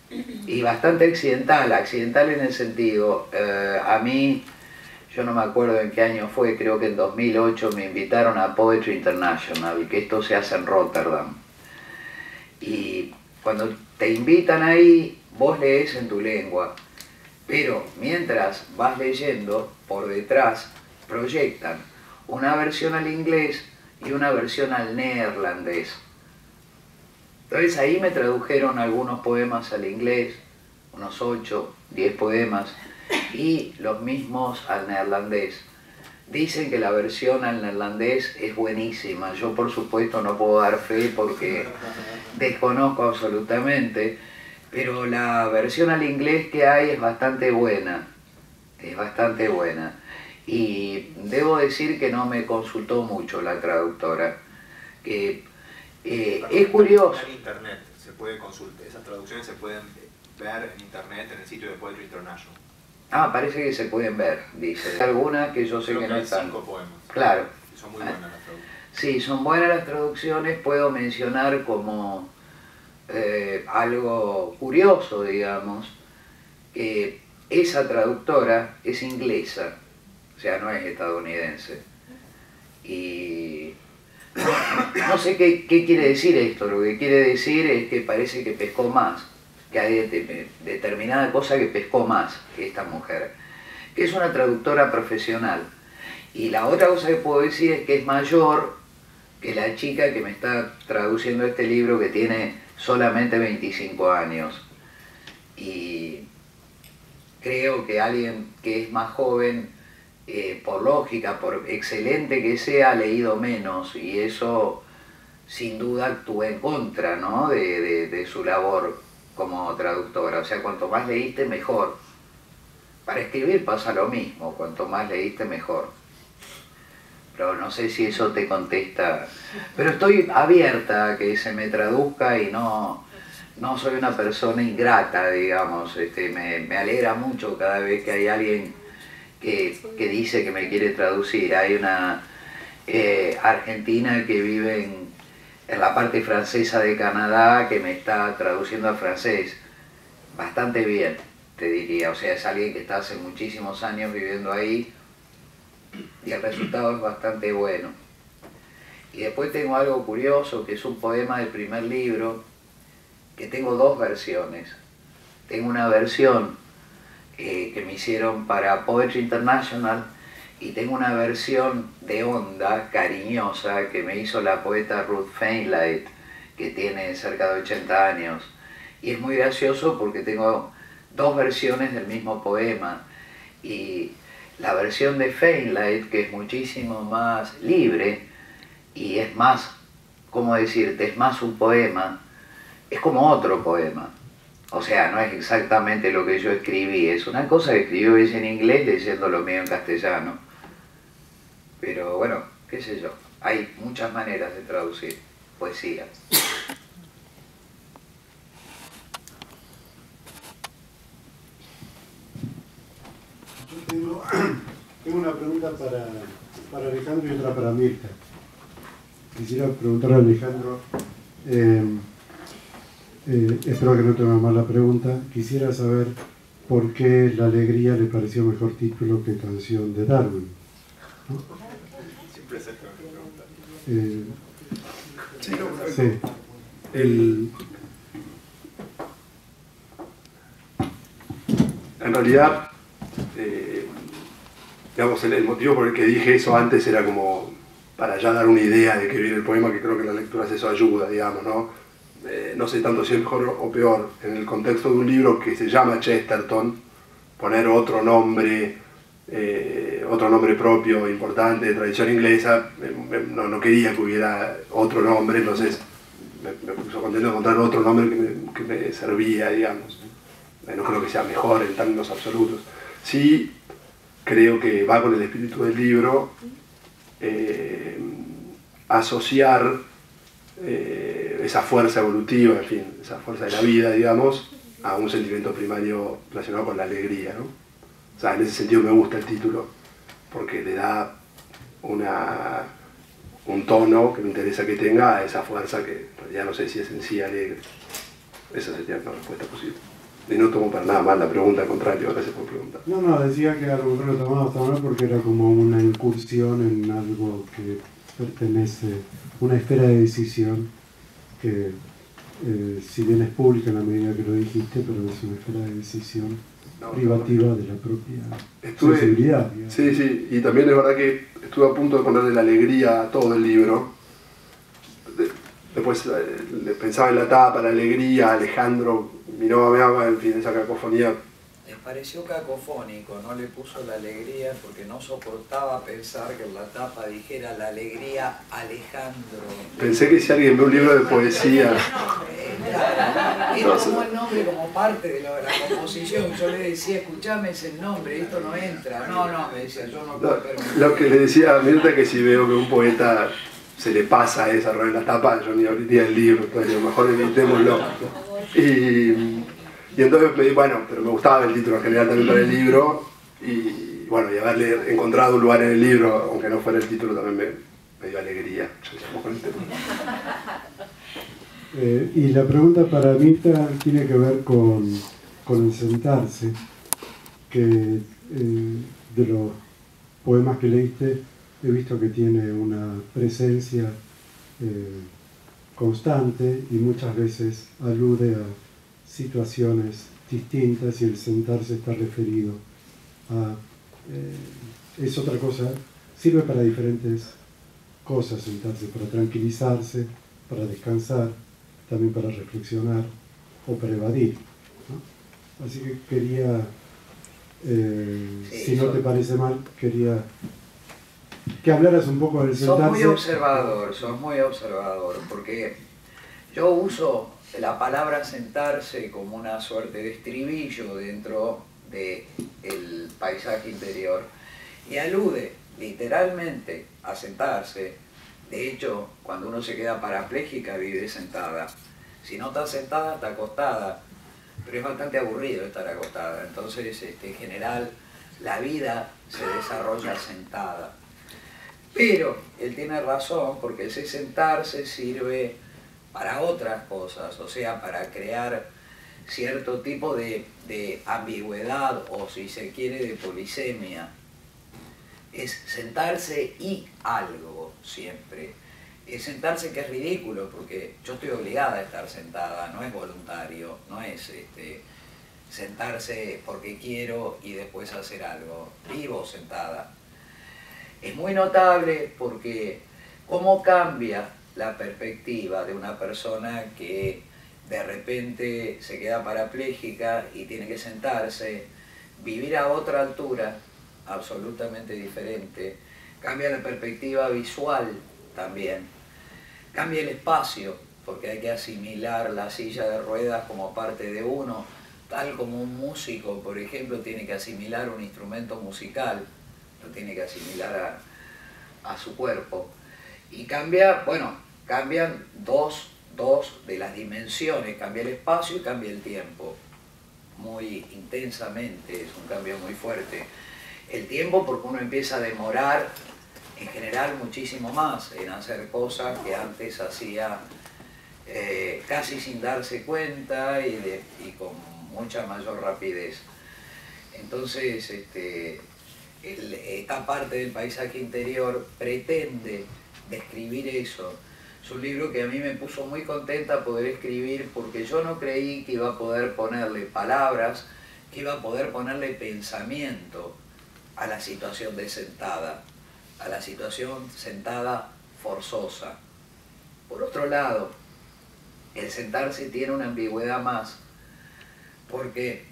y bastante accidental en el sentido, a mí, yo no me acuerdo en qué año fue, creo que en 2008 me invitaron a Poetry International, que esto se hace en Rotterdam. Y cuando te invitan ahí, vos lees en tu lengua, pero mientras vas leyendo, por detrás proyectan una versión al inglés y una versión al neerlandés. Entonces ahí me tradujeron algunos poemas al inglés, unos 8, 10 poemas, y los mismos al neerlandés. Dicen que la versión al neerlandés es buenísima. Yo por supuesto no puedo dar fe porque desconozco absolutamente, pero la versión al inglés que hay es bastante buena. Es bastante buena. Y debo decir que no me consultó mucho la traductora. Que es curioso. En internet se puede consultar, esas traducciones se pueden ver en internet en el sitio de Poetry International. Ah, parece que se pueden ver, dice. Algunas que yo sé Creo que no hay están. 5 poemas. Claro. Son muy buenas las traducciones. Sí, son buenas las traducciones. Puedo mencionar como algo curioso, digamos, que esa traductora es inglesa, o sea, no es estadounidense. Y no sé qué quiere decir esto. Lo que quiere decir es que parece que pescó más, que hay determinada cosa que pescó más que esta mujer, que es una traductora profesional. Y la otra cosa que puedo decir es que es mayor que la chica que me está traduciendo este libro, que tiene solamente 25 años. Y creo que alguien que es más joven, por lógica, por excelente que sea, ha leído menos, y eso sin duda actúa en contra, ¿no?, de su labor como traductora. O sea, cuanto más leíste, mejor. Para escribir pasa lo mismo, cuanto más leíste, mejor. Pero no sé si eso te contesta. Pero estoy abierta a que se me traduzca y no soy una persona ingrata, digamos. Me alegra mucho cada vez que hay alguien que dice que me quiere traducir. Hay una argentina que vive en la parte francesa de Canadá, que me está traduciendo al francés bastante bien, te diría. O sea, es alguien que está hace muchísimos años viviendo ahí y el resultado es bastante bueno. Y después tengo algo curioso, que es un poema del primer libro, que tengo dos versiones. Tengo una versión que me hicieron para Poetry International, y tengo una versión de onda, cariñosa, que me hizo la poeta Ruth Feinleit, que tiene cerca de 80 años. Y es muy gracioso porque tengo dos versiones del mismo poema. Y la versión de Feinleit, que es muchísimo más libre y es más, ¿cómo decirte?, es más un poema, es como otro poema. O sea, no es exactamente lo que yo escribí, es una cosa que escribió ella en inglés leyendo lo mío en castellano. Pero bueno, qué sé yo, hay muchas maneras de traducir poesía. Tengo una pregunta para Alejandro y otra para Mirta. Quisiera preguntarle a Alejandro, espero que no te haga mal la pregunta, quisiera saber por qué La Alegría le pareció mejor título que Canción de Darwin, ¿no? Siempre es esta mi pregunta. Sí. En realidad, digamos, el motivo por el que dije eso antes era como para ya dar una idea de qué viene el poema, que creo que la lectura eso ayuda, digamos, ¿no? No sé tanto si es mejor o peor. En el contexto de un libro que se llama Chesterton, poner otro nombre propio, importante, de tradición inglesa, no quería que hubiera otro nombre, entonces me puso contento de encontrar otro nombre que me servía, digamos. No creo que sea mejor en términos absolutos. Sí, creo que va con el espíritu del libro asociar esa fuerza evolutiva, en fin, esa fuerza de la vida, digamos, a un sentimiento primario relacionado con la alegría, ¿no? O sea, en ese sentido me gusta el título, porque le da un tono que me interesa que tenga a esa fuerza que ya no sé si es en sí alegre. Esa sería una respuesta posible. Y no tomo para nada mal la pregunta, al contrario, gracias por preguntar. No, decía que a lo mejor lo tomaba hasta mal porque era como una incursión en algo que pertenece, una esfera de decisión que, si bien es pública en la medida que lo dijiste, pero es una esfera de decisión privativa de la propia sensibilidad. Digamos. Sí, y también es verdad que estuve a punto de ponerle la alegría a todo el libro. Después pensaba en la tapa, la alegría, Alejandro miraba, me daba, en fin, esa cacofonía. Les pareció cacofónico, no le puso la alegría porque no soportaba pensar que en la tapa dijera la alegría Alejandro. Pensé que si alguien ve un libro de poesía... Él tomó el nombre como parte de la composición. Yo le decía, escuchame ese nombre, esto no entra. No, me decía, yo no puedo permitir. Lo que le decía a Mirta, que si veo que un poeta se le pasa esa en la tapa, yo ni abriría el libro, entonces a lo mejor evitémoslo. Y entonces me di, bueno, pero me gustaba el título en general también para el libro, y bueno, y haberle encontrado un lugar en el libro, aunque no fuera el título, también me dio alegría. Con el tema. Y la pregunta para Mirta tiene que ver con el sentarse, que de los poemas que leíste he visto que tiene una presencia constante y muchas veces alude a situaciones distintas, y el sentarse está referido a... es otra cosa, sirve para diferentes cosas sentarse, para tranquilizarse, para descansar, también para reflexionar o para evadir, ¿no? Así que quería, si no te parece mal, quería que hablaras un poco del sentarse. Sos muy observador, porque yo uso la palabra sentarse como una suerte de estribillo dentro del paisaje interior y alude literalmente a sentarse. De hecho, cuando uno se queda parapléjica vive sentada. Si no está sentada, está acostada, pero es bastante aburrido estar acostada. Entonces, en general, la vida se desarrolla sentada. Pero él tiene razón, porque ese sentarse sirve para otras cosas, o sea, para crear cierto tipo de ambigüedad, o si se quiere, de polisemia. Es sentarse y algo siempre. Es sentarse que es ridículo, porque yo estoy obligada a estar sentada, no es voluntario, no es sentarse porque quiero y después hacer algo. Vivo sentada. Es muy notable porque cómo cambia la perspectiva de una persona que de repente se queda parapléjica y tiene que sentarse, vivir a otra altura, absolutamente diferente, cambia la perspectiva visual también, cambia el espacio, porque hay que asimilar la silla de ruedas como parte de uno, tal como un músico, por ejemplo, tiene que asimilar un instrumento musical, lo tiene que asimilar a su cuerpo, y cambia, bueno, cambian dos de las dimensiones, cambia el espacio y cambia el tiempo, muy intensamente, es un cambio muy fuerte. El tiempo porque uno empieza a demorar en general muchísimo más en hacer cosas que antes hacía casi sin darse cuenta y con mucha mayor rapidez. Entonces esta parte del paisaje interior pretende describir eso. Es un libro que a mí me puso muy contenta poder escribir, porque yo no creí que iba a poder ponerle palabras, que iba a poder ponerle pensamiento a la situación de sentada, a la situación sentada forzosa. Por otro lado, el sentarse tiene una ambigüedad más, porque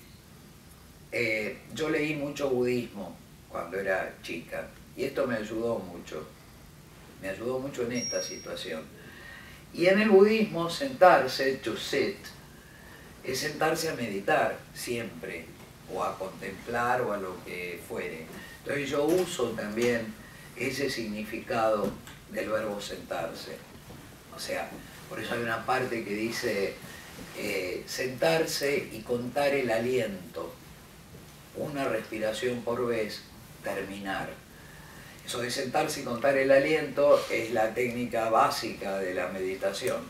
yo leí mucho budismo cuando era chica, y esto me ayudó mucho en esta situación. Y en el budismo sentarse, to sit, es sentarse a meditar siempre, o a contemplar o a lo que fuere. Entonces yo uso también ese significado del verbo sentarse. O sea, por eso hay una parte que dice sentarse y contar el aliento, una respiración por vez, terminar. Eso de sentarse y contar el aliento es la técnica básica de la meditación,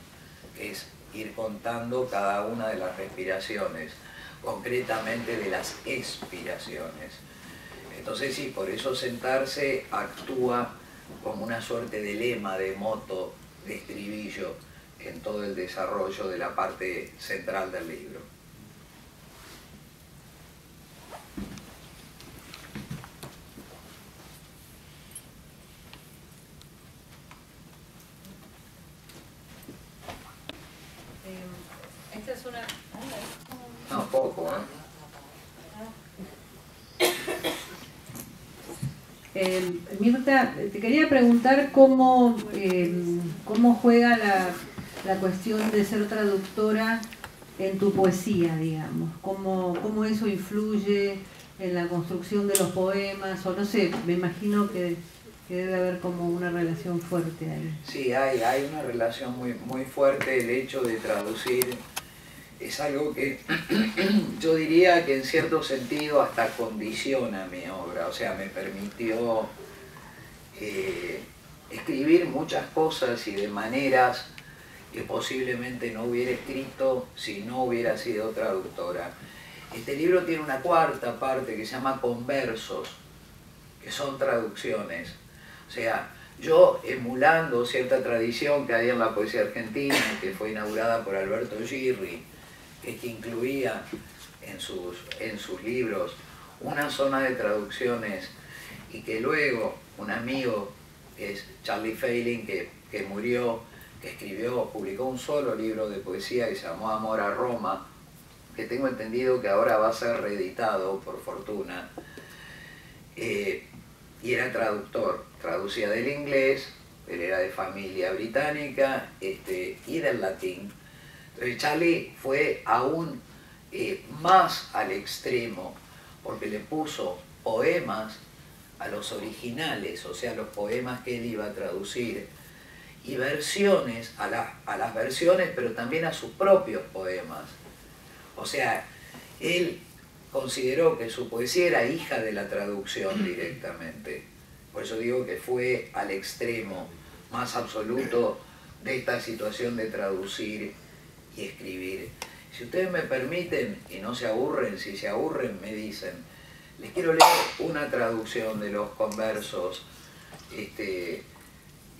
que es ir contando cada una de las respiraciones. concretamente de las expiraciones. Entonces sí, por eso sentarse actúa como una suerte de lema, de moto, de estribillo en todo el desarrollo de la parte central del libro. Esta es una... No, poco, Mirta, te quería preguntar cómo juega la cuestión de ser traductora en tu poesía, digamos. Cómo eso influye en la construcción de los poemas, o no sé, me imagino que debe haber como una relación fuerte ahí. Sí, hay una relación muy fuerte. El hecho de traducir es algo que yo diría que en cierto sentido hasta condiciona mi obra, o sea, me permitió escribir muchas cosas y de maneras que posiblemente no hubiera escrito si no hubiera sido traductora. Este libro tiene una cuarta parte que se llama Conversos, que son traducciones. O sea, yo emulando cierta tradición que hay en la poesía argentina, que fue inaugurada por Alberto Girri, que incluía en sus libros una zona de traducciones, y que luego un amigo, que es Charlie Feiling, que murió, que publicó un solo libro de poesía que se llamó Amor a Roma, que tengo entendido que ahora va a ser reeditado, por fortuna, y era traductor, traducía del inglés, él era de familia británica, y del latín. Entonces Charlie fue aún más al extremo, porque le puso poemas a los originales, o sea, los poemas que él iba a traducir, y versiones a las versiones, pero también a sus propios poemas. O sea, él consideró que su poesía era hija de la traducción directamente. Por eso digo que fue al extremo más absoluto de esta situación de traducir y escribir. Si ustedes me permiten y no se aburren, si se aburren me dicen. Les quiero leer una traducción de los Conversos.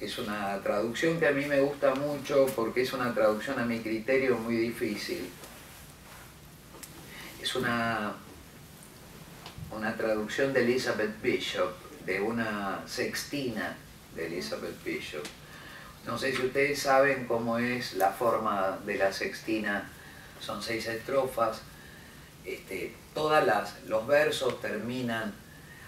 Es una traducción que a mí me gusta mucho porque es una traducción a mi criterio muy difícil. Es una traducción de Elizabeth Bishop, de una sextina de Elizabeth Bishop. No sé si ustedes saben cómo es la forma de la sextina. Son 6 estrofas. Los versos terminan,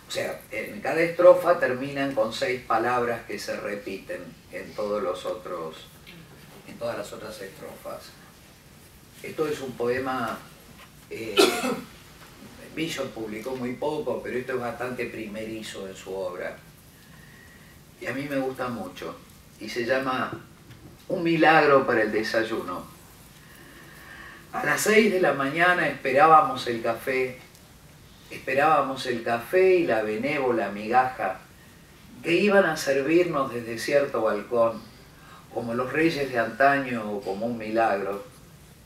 o sea, en cada estrofa terminan con 6 palabras que se repiten en todas las otras estrofas. Esto es un poema, Bishop publicó muy poco, pero esto es bastante primerizo en su obra. Y a mí me gusta mucho. Y se llama Un milagro para el desayuno. A las 6 de la mañana esperábamos el café y la benévola migaja que iban a servirnos desde cierto balcón, como los reyes de antaño o como un milagro.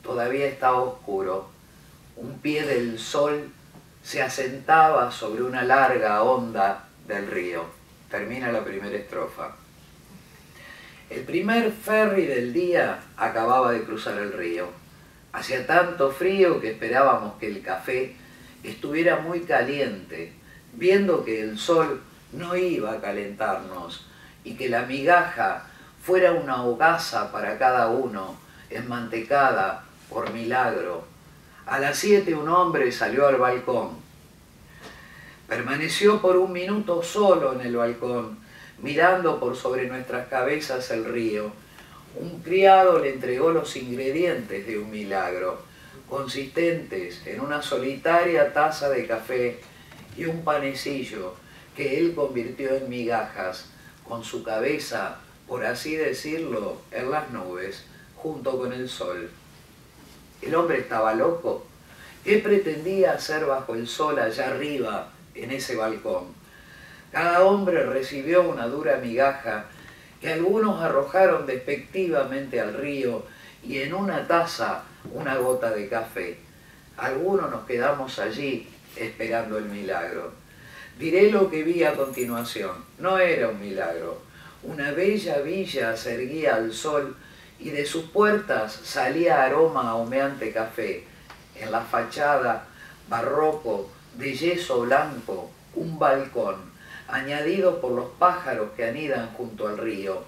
Todavía estaba oscuro. Un pie del sol se asentaba sobre una larga onda del río. Termina la primera estrofa. El primer ferry del día acababa de cruzar el río. Hacía tanto frío que esperábamos que el café estuviera muy caliente, viendo que el sol no iba a calentarnos y que la migaja fuera una hogaza para cada uno, enmantecada por milagro. A las 7 un hombre salió al balcón. Permaneció por un minuto solo en el balcón, mirando por sobre nuestras cabezas el río. Un criado le entregó los ingredientes de un milagro, consistentes en una solitaria taza de café y un panecillo que él convirtió en migajas, con su cabeza, por así decirlo, en las nubes, junto con el sol. El hombre estaba loco. ¿Qué pretendía hacer bajo el sol allá arriba, en ese balcón? Cada hombre recibió una dura migaja que algunos arrojaron despectivamente al río y en una taza una gota de café. Algunos nos quedamos allí esperando el milagro. Diré lo que vi a continuación. No era un milagro. Una bella villa se erguía al sol y de sus puertas salía aroma a humeante café. En la fachada, barroco, de yeso blanco, un balcón, añadido por los pájaros que anidan junto al río.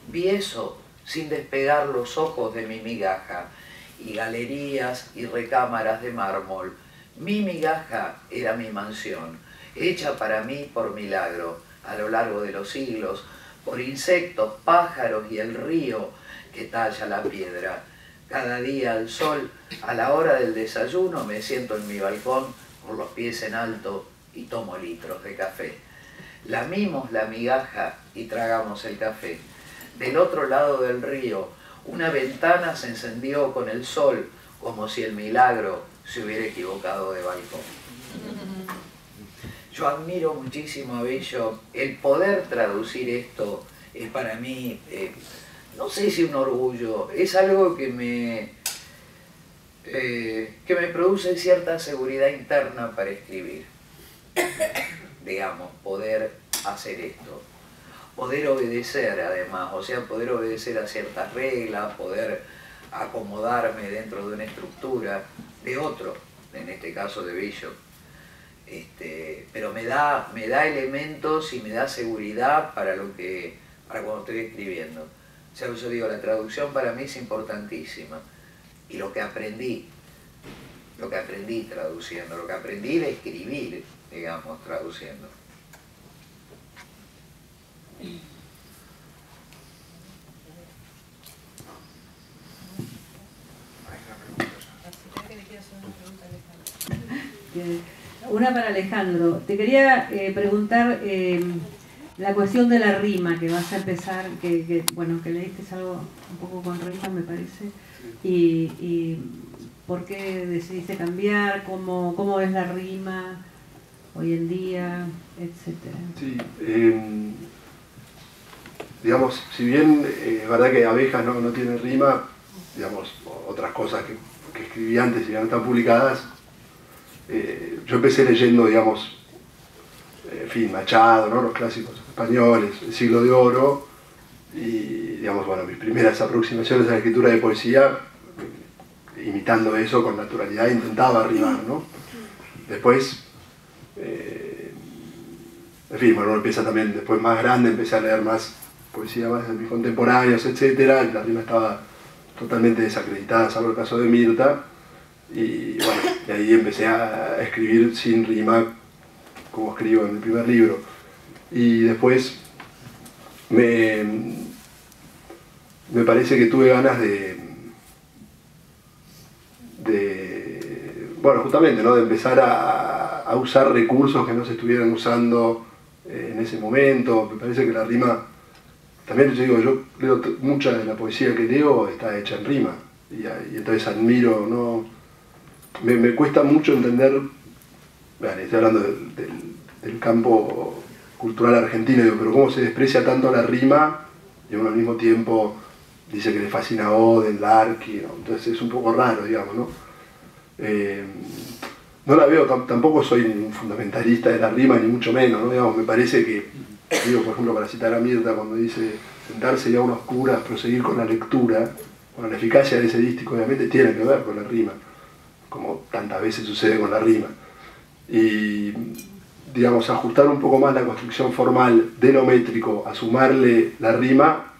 Vi eso sin despegar los ojos de mi migaja, y galerías y recámaras de mármol. Mi migaja era mi mansión, hecha para mí por milagro, a lo largo de los siglos, por insectos, pájaros y el río que talla la piedra. Cada día al sol, a la hora del desayuno, me siento en mi balcón con los pies en alto y tomo litros de café. Lamimos la migaja y tragamos el café. Del otro lado del río, una ventana se encendió con el sol, como si el milagro se hubiera equivocado de balcón. Yo admiro muchísimo a Bello. El poder traducir esto es para mí, no sé si un orgullo, es algo que me produce cierta seguridad interna para escribir. Digamos, poder hacer esto. Poder obedecer además, o sea, poder obedecer a ciertas reglas, poder acomodarme dentro de una estructura de otro, en este caso de Bello. Pero me da elementos y me da seguridad para cuando estoy escribiendo. O sea, yo digo, la traducción para mí es importantísima. Y lo que aprendí traduciendo, lo que aprendí de escribir, digamos, traduciendo. Una para Alejandro. Te quería preguntar la cuestión de la rima que vas a empezar, bueno, que leíste algo un poco con rima, me parece, y por qué decidiste cambiar, cómo es la rima hoy en día, etcétera. Sí, digamos, si bien es verdad que Abejas no tiene rima, digamos, otras cosas que escribí antes y ya no están publicadas, yo empecé leyendo, digamos, en fin, Machado, ¿no? Los clásicos españoles, el Siglo de Oro, y, digamos, bueno, mis primeras aproximaciones a la escritura de poesía, imitando eso con naturalidad, intentaba rimar, ¿no? Después, en fin, bueno, uno empieza también, después más grande, empecé a leer más poesía más de mis contemporáneos, etcétera, y la rima estaba totalmente desacreditada, salvo el caso de Mirta, y bueno, y ahí empecé a escribir sin rima, como escribo en el primer libro. Y después me parece que tuve ganas bueno, justamente, ¿no? De empezar a usar recursos que no se estuvieran usando en ese momento. Me parece que la rima, también yo leo mucha de la poesía que leo está hecha en rima, y entonces admiro, ¿no? Me cuesta mucho entender, bueno, estoy hablando del campo cultural argentino, pero cómo se desprecia tanto la rima y uno al mismo tiempo dice que le fascina Oden, Larky, ¿no? Entonces es un poco raro, digamos, ¿no? No la veo, tampoco soy un fundamentalista de la rima, ni mucho menos, ¿no? Digamos, me parece que, digo, por ejemplo, para citar a Mirta, cuando dice sentarse ya a una oscuras, proseguir con la lectura, bueno, la eficacia de ese dístico obviamente tiene que ver con la rima, como tantas veces sucede con la rima. Y, digamos, ajustar un poco más la construcción formal de lo métrico a sumarle la rima,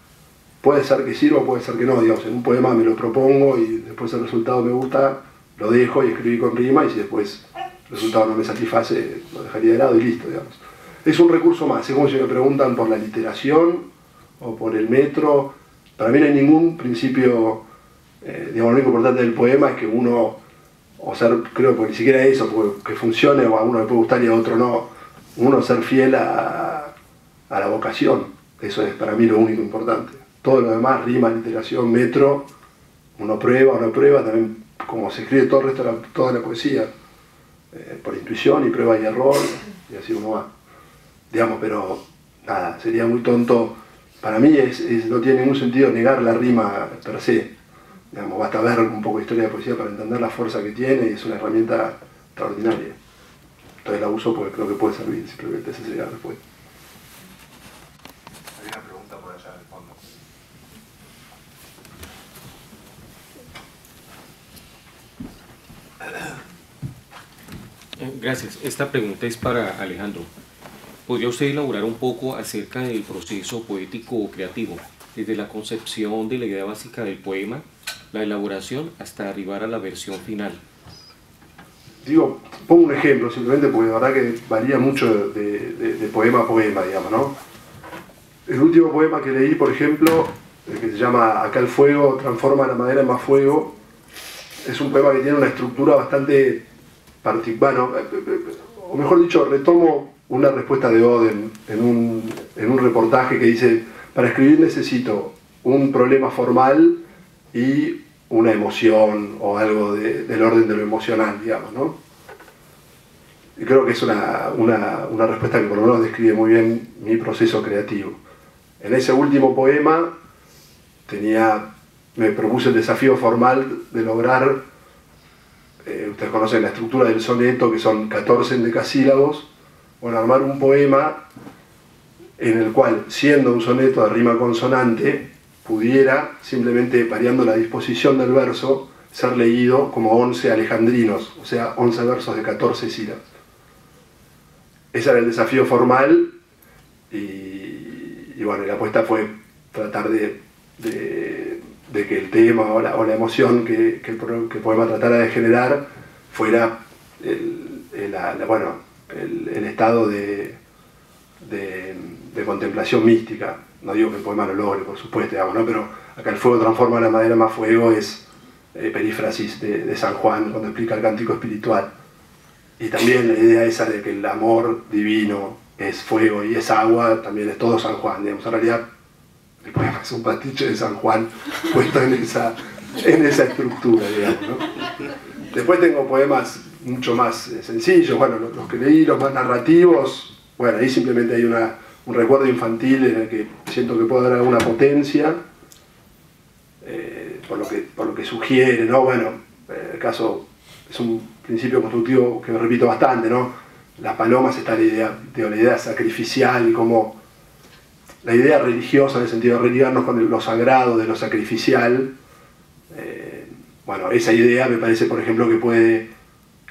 puede ser que sirva o puede ser que no. Digamos, en un poema me lo propongo y después el resultado me gusta, lo dejo y escribí con rima, y si después el resultado no me satisface, lo dejaría de lado y listo, digamos. Es un recurso más, es como si me preguntan por la literación o por el metro. Para mí no hay ningún principio, digamos, lo único importante del poema es que uno, o ser, creo que ni siquiera eso, que funcione o a uno le puede gustar y a otro no, uno ser fiel a la vocación, eso es para mí lo único importante. Todo lo demás, rima, literación, metro, uno prueba o no prueba, también como se escribe todo el resto de toda la poesía, por intuición y prueba y error, y así uno va. Digamos, pero nada, sería muy tonto, para mí no tiene ningún sentido negar la rima per se. Digamos, basta ver un poco de historia de poesía para entender la fuerza que tiene y es una herramienta extraordinaria. Entonces la uso porque creo que puede servir, simplemente esa sería la respuesta. Hay una pregunta por allá al fondo. Gracias. Esta pregunta es para Alejandro. ¿Podría usted elaborar un poco acerca del proceso poético o creativo, desde la concepción de la idea básica del poema, la elaboración, hasta arribar a la versión final? Digo, pongo un ejemplo simplemente porque la verdad que varía mucho de poema a poema, digamos, ¿no? El último poema que leí, por ejemplo, el que se llama Acá el fuego transforma la madera en más fuego, es un poema que tiene una estructura bastante particular, o mejor dicho, retomo una respuesta de Oden en un reportaje que dice: para escribir necesito un problema formal y una emoción o algo del orden de lo emocional, digamos, ¿no? Y creo que es una respuesta que por lo menos describe muy bien mi proceso creativo. En ese último poema me propuse el desafío formal de lograr, ustedes conocen la estructura del soneto, que son 14 endecasílabos, bueno, armar un poema en el cual, siendo un soneto de rima consonante, pudiera, simplemente variando la disposición del verso, ser leído como 11 alejandrinos, o sea, 11 versos de 14 sílabas. Ese era el desafío formal y bueno, la apuesta fue tratar de que el tema o la emoción que el poema tratara de generar fuera el estado de contemplación mística. No digo que el poema lo logre, por supuesto, digamos, ¿no? Pero acá el fuego transforma la madera en más fuego es perífrasis de San Juan cuando explica el cántico espiritual. Y también la idea esa de que el amor divino es fuego y es agua, también es todo San Juan, digamos. En realidad el poema es un pastiche de San Juan puesto en esa estructura, digamos, ¿no? Después tengo poemas mucho más sencillos, bueno, los que leí, los más narrativos, bueno, ahí simplemente hay un recuerdo infantil en el que siento que puede haber alguna potencia, por lo que sugiere, ¿no? Bueno, el caso es un principio constructivo que repito bastante, ¿no? Las palomas está la idea sacrificial y como la idea religiosa en el sentido de religarnos con lo sagrado de lo sacrificial. Bueno, esa idea me parece, por ejemplo, que puede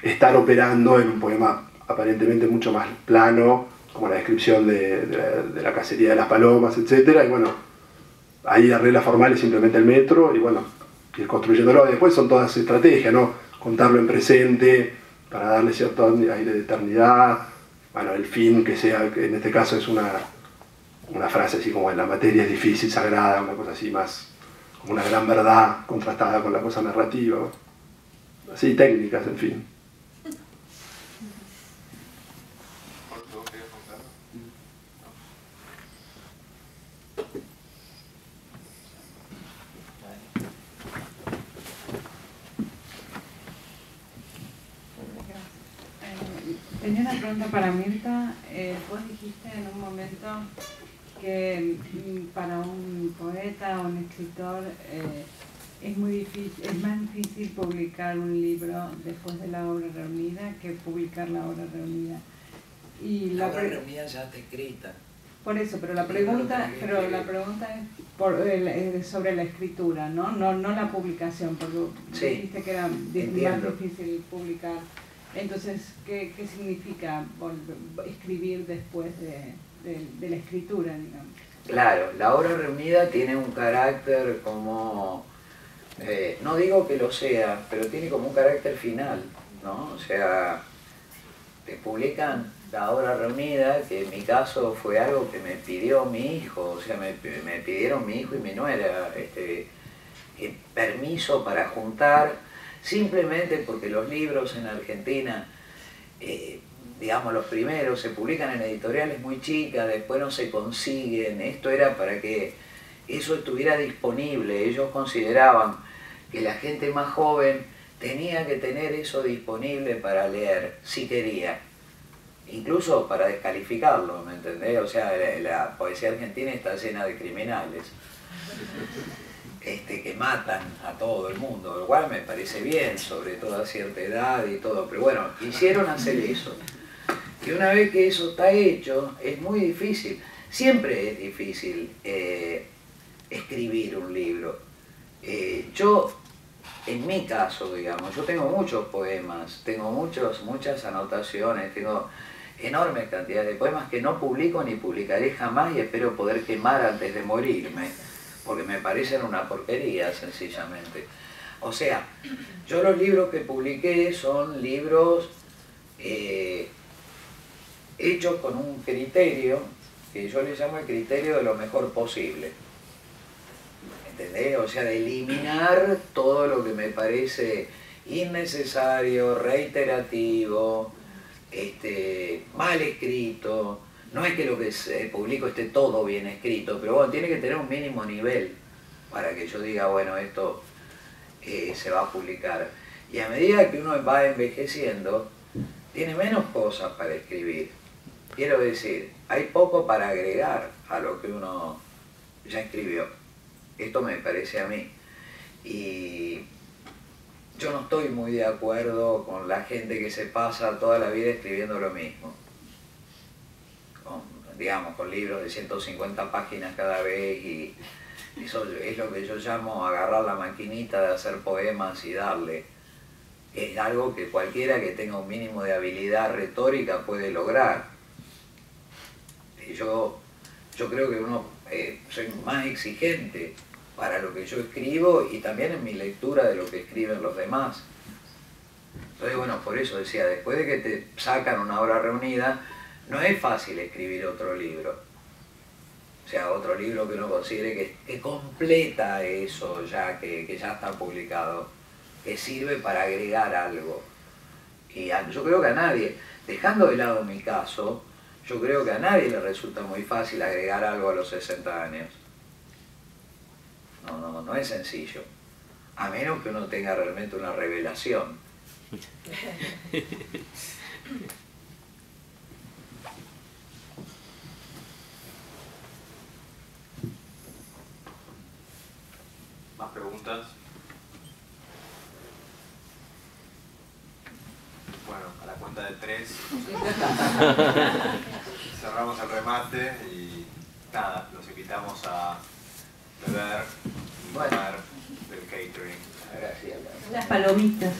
estar operando en un poema aparentemente mucho más plano, como la descripción de la cacería de las palomas, etc. Y bueno, ahí la regla formal es simplemente el metro y bueno, ir construyéndolo. Después son todas estrategias, ¿no? Contarlo en presente para darle cierto aire de eternidad. Bueno, el fin que sea, que en este caso es una frase así como: en la materia es difícil, sagrada, una cosa así más como una gran verdad contrastada con la cosa narrativa. Así, técnicas, en fin. Tenía una pregunta para Mirta. Vos dijiste en un momento que para un poeta o un escritor es más difícil publicar un libro después de la obra reunida que publicar la obra reunida. Y la obra reunida ya está escrita. Por eso, pero la pregunta es sobre la escritura, ¿no? No la publicación, porque sí, dijiste que era más difícil publicar. Entonces, ¿qué significa escribir después de la escritura, digamos? Claro, la obra reunida tiene un carácter como, no digo que lo sea, pero tiene como un carácter final, ¿no? O sea, te publican la obra reunida, que en mi caso fue algo que me pidió mi hijo, o sea, me pidieron mi hijo y mi nuera permiso para juntar, simplemente porque los libros en Argentina, digamos los primeros, se publican en editoriales muy chicas, después no se consiguen. Esto era para que eso estuviera disponible. Ellos consideraban que la gente más joven tenía que tener eso disponible para leer, si quería. Incluso para descalificarlo, ¿me entendés? O sea, la poesía argentina está llena de criminales. que matan a todo el mundo, lo cual me parece bien, sobre todo a cierta edad y todo, pero bueno, quisieron hacer eso. Y una vez que eso está hecho, es muy difícil, siempre es difícil escribir un libro. Yo, en mi caso, digamos, yo tengo muchos poemas, tengo muchas anotaciones, tengo enormes cantidades de poemas que no publico ni publicaré jamás y espero poder quemar antes de morirme, porque me parecen una porquería, sencillamente. O sea, yo los libros que publiqué son libros hechos con un criterio, que yo le llamo el criterio de lo mejor posible. ¿Entendés? O sea, de eliminar todo lo que me parece innecesario, reiterativo, mal escrito. No es que lo que publico esté todo bien escrito, pero bueno, tiene que tener un mínimo nivel para que yo diga, bueno, esto se va a publicar. Y a medida que uno va envejeciendo, tiene menos cosas para escribir. Quiero decir, hay poco para agregar a lo que uno ya escribió. Esto me parece a mí. Y yo no estoy muy de acuerdo con la gente que se pasa toda la vida escribiendo lo mismo. Digamos, con libros de 150 páginas cada vez, y eso es lo que yo llamo agarrar la maquinita de hacer poemas y darle. Es algo que cualquiera que tenga un mínimo de habilidad retórica puede lograr. Y yo creo que soy más exigente para lo que yo escribo y también en mi lectura de lo que escriben los demás. Entonces, bueno, por eso decía, después de que te sacan una obra reunida, no es fácil escribir otro libro. O sea, otro libro que uno considere que completa eso ya, que ya está publicado, que sirve para agregar algo. Y yo creo que a nadie, dejando de lado mi caso, yo creo que a nadie le resulta muy fácil agregar algo a los 60 años. No es sencillo. A menos que uno tenga realmente una revelación. ¿Más preguntas? Bueno, a la cuenta de 3 cerramos el remate y nada, los invitamos a beber y comer del catering. Gracias. Las palomitas.